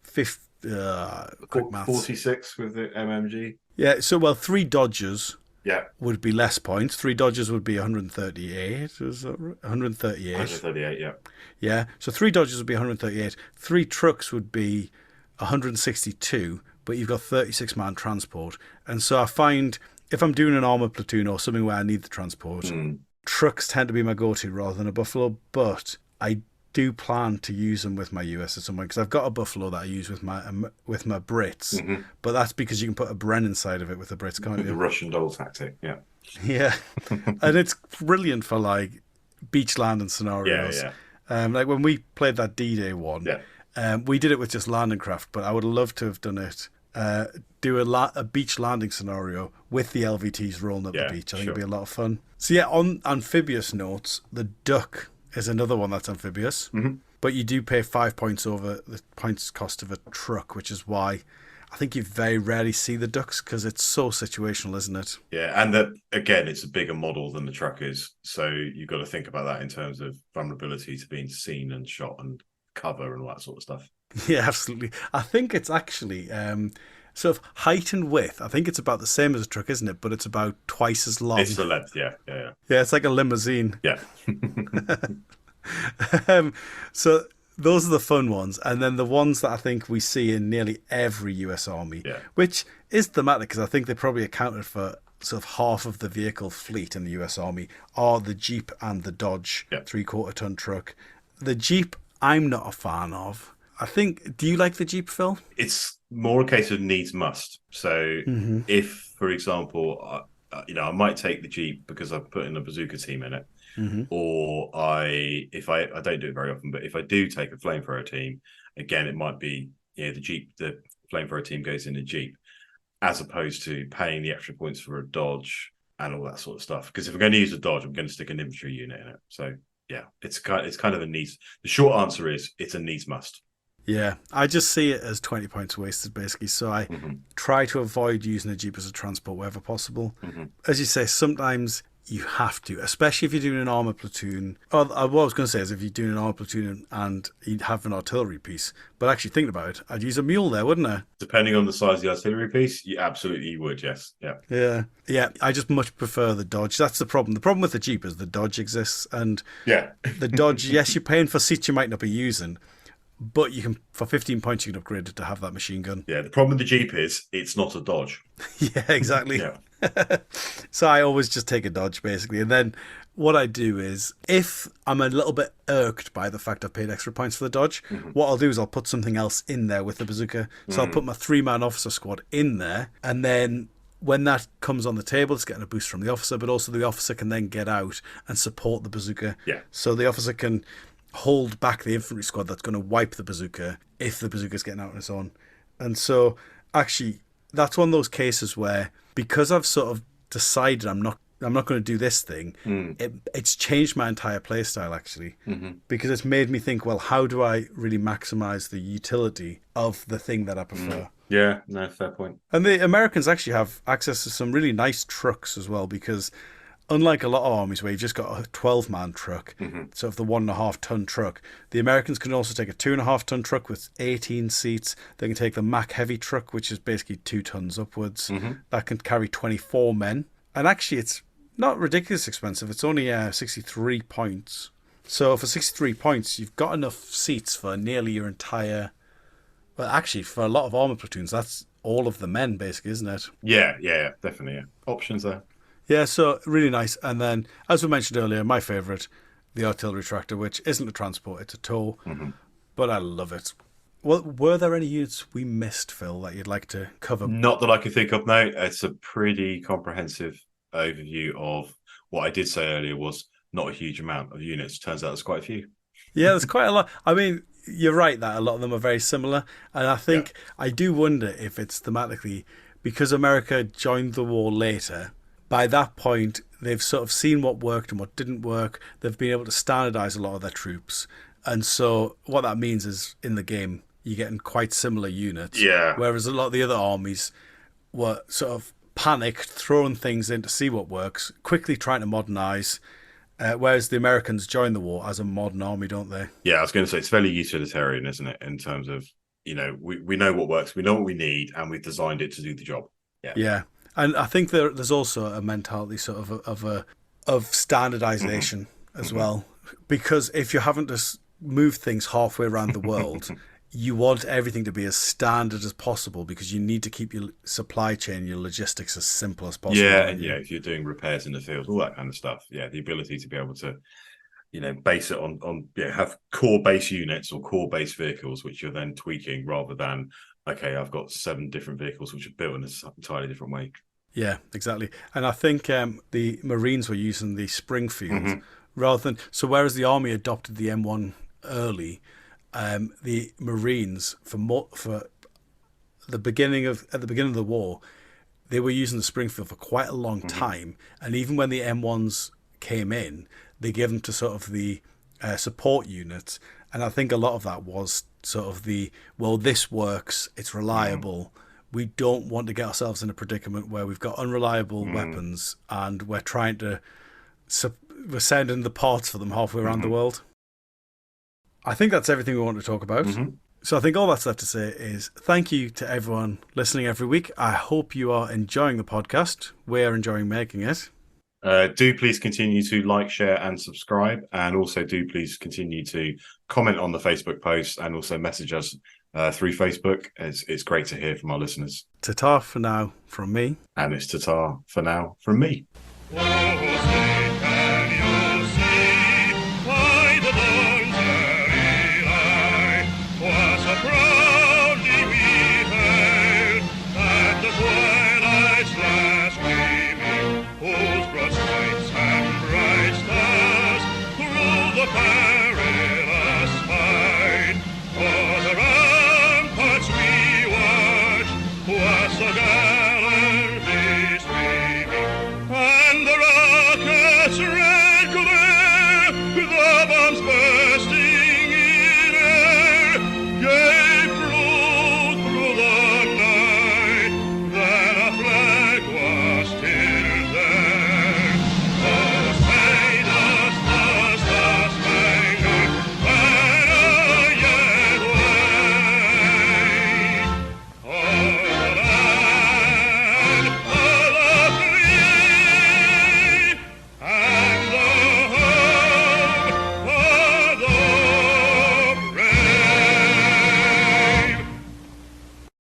quick maths. 46 with the MMG. Yeah, so, well, 3 Dodgers Yeah. would be less points. 3 Dodgers would be 138. Is that right? 138. 138, yeah. Yeah, so 3 Dodgers would be 138. 3 trucks would be 162, but you've got 36-man transport. And so I find if I'm doing an armoured platoon or something where I need the transport, trucks tend to be my go-to rather than a Buffalo, but I do plan to use them with my US at some point because I've got a Buffalo that I use with my Brits, but that's because you can put a Bren inside of it with the Brits, can't you? The Russian doll tactic, yeah. Yeah, and it's brilliant for like beach landing scenarios. Yeah. Like when we played that D-Day one, we did it with just landing craft, but I would love to have done it. Do a beach landing scenario with the LVTs rolling up the beach. I think it'd be a lot of fun. So yeah, on amphibious notes, the Duck is another one that's amphibious, but you do pay 5 points over the points cost of a truck, which is why I think you very rarely see the Ducks because it's so situational, isn't it? Yeah, and that again, it's a bigger model than the truck is, so you've got to think about that in terms of vulnerability to being seen and shot and cover and all that sort of stuff. Yeah, absolutely. I think it's actually sort of height and width. I think it's about the same as a truck, isn't it? But it's about twice as long. It's the length, yeah. Yeah, it's like a limousine. Yeah. So those are the fun ones. And then the ones that I think we see in nearly every US Army, which is thematic because I think they probably accounted for sort of half of the vehicle fleet in the US Army, are the Jeep and the Dodge 3/4 ton truck. The Jeep, I'm not a fan of. I think, do you like the Jeep, Phil? It's more a case of needs must. So if, for example, I might take the Jeep because I've put in a bazooka team in it, or I don't do it very often, but if I do take a flamethrower team, again, it might be the Jeep, the flamethrower team goes in a Jeep, as opposed to paying the extra points for a Dodge and all that sort of stuff. Because if I'm going to use a Dodge, I'm going to stick an infantry unit in it. So yeah, it's kind of a needs. The short answer is it's a needs must. Yeah, I just see it as 20 points wasted, basically. So I try to avoid using a Jeep as a transport wherever possible. As you say, sometimes you have to, especially if you're doing an armoured platoon. What I was going to say is if you're doing an armoured platoon and you have an artillery piece. But actually thinking about it, I'd use a mule there, wouldn't I? Depending on the size of the artillery piece, you absolutely would, yes. Yeah. I just much prefer the Dodge. That's the problem. The problem with the Jeep is the Dodge exists. And the Dodge, yes, you're paying for seats you might not be using. But you can, for 15 points, you can upgrade it to have that machine gun. Yeah, the problem with the Jeep is it's not a Dodge. Yeah, exactly. So I always just take a Dodge, basically. And then what I do is, if I'm a little bit irked by the fact I've paid extra points for the Dodge, what I'll do is I'll put something else in there with the bazooka. So I'll put my 3-man officer squad in there. And then when that comes on the table, it's getting a boost from the officer, but also the officer can then get out and support the bazooka. Yeah. So the officer can hold back the infantry squad that's going to wipe the bazooka if the bazooka's getting out on its own. And so actually that's one of those cases where, because I've sort of decided I'm not going to do this thing, it's changed my entire play style actually, because it's made me think, well, how do I really maximize the utility of the thing that I prefer? Yeah, no, fair point. And the Americans actually have access to some really nice trucks as well, because unlike a lot of armies where you've just got a 12-man truck, sort of the 1.5 ton truck, the Americans can also take a 2.5 ton truck with 18 seats. They can take the Mack heavy truck, which is basically 2 tons upwards. That can carry 24 men. And actually, it's not ridiculously expensive. It's only 63 points. So for 63 points, you've got enough seats for nearly your entire... Well, actually, for a lot of armoured platoons, that's all of the men, basically, isn't it? Yeah, definitely. Yeah. Options there. Yeah, so really nice. And then, as we mentioned earlier, my favourite, the artillery tractor, which isn't a transport, it's a tow. But I love it. Well, were there any units we missed, Phil, that you'd like to cover? Not that I can think of, no. It's a pretty comprehensive overview of what I did say earlier was not a huge amount of units. Turns out there's quite a few. Yeah, there's quite a lot. I mean, you're right that a lot of them are very similar. And I think, I do wonder if it's thematically, because America joined the war later... By that point, they've sort of seen what worked and what didn't work. They've been able to standardize a lot of their troops. And so what that means is, in the game, you're getting quite similar units. Yeah. Whereas a lot of the other armies were sort of panicked, throwing things in to see what works, quickly trying to modernize. Whereas the Americans joined the war as a modern army, don't they? Yeah, I was going to say, it's fairly utilitarian, isn't it, in terms of we know what works, we know what we need, and we've designed it to do the job. Yeah. And I think there's also a mentality sort of standardization as well, because if you're having to move things halfway around the world, you want everything to be as standard as possible because you need to keep your supply chain, your logistics as simple as possible. Yeah, and if you're doing repairs in the field, all that kind of stuff. Yeah, the ability to be able to, base it on have core base units or core base vehicles, which you're then tweaking rather than, okay, I've got 7 different vehicles which are built in an entirely different way. Yeah, exactly. And I think the Marines were using the Springfield rather than, so whereas the Army adopted the M1 early, the Marines for the beginning of the war, they were using the Springfield for quite a long time. And even when the M1s came in, they gave them to sort of the support units. And I think a lot of that was sort of this works, it's reliable. We don't want to get ourselves in a predicament where we've got unreliable weapons and we're trying to we're sending the parts for them halfway around the world. I think that's everything we want to talk about. So I think all that's left to say is thank you to everyone listening every week. I hope you are enjoying the podcast. We're enjoying making it. Do please continue to like, share, and subscribe. And also do please continue to comment on the Facebook post and also message us through Facebook. It's great to hear from our listeners. Ta-ta for now from me. And it's ta-ta for now from me. So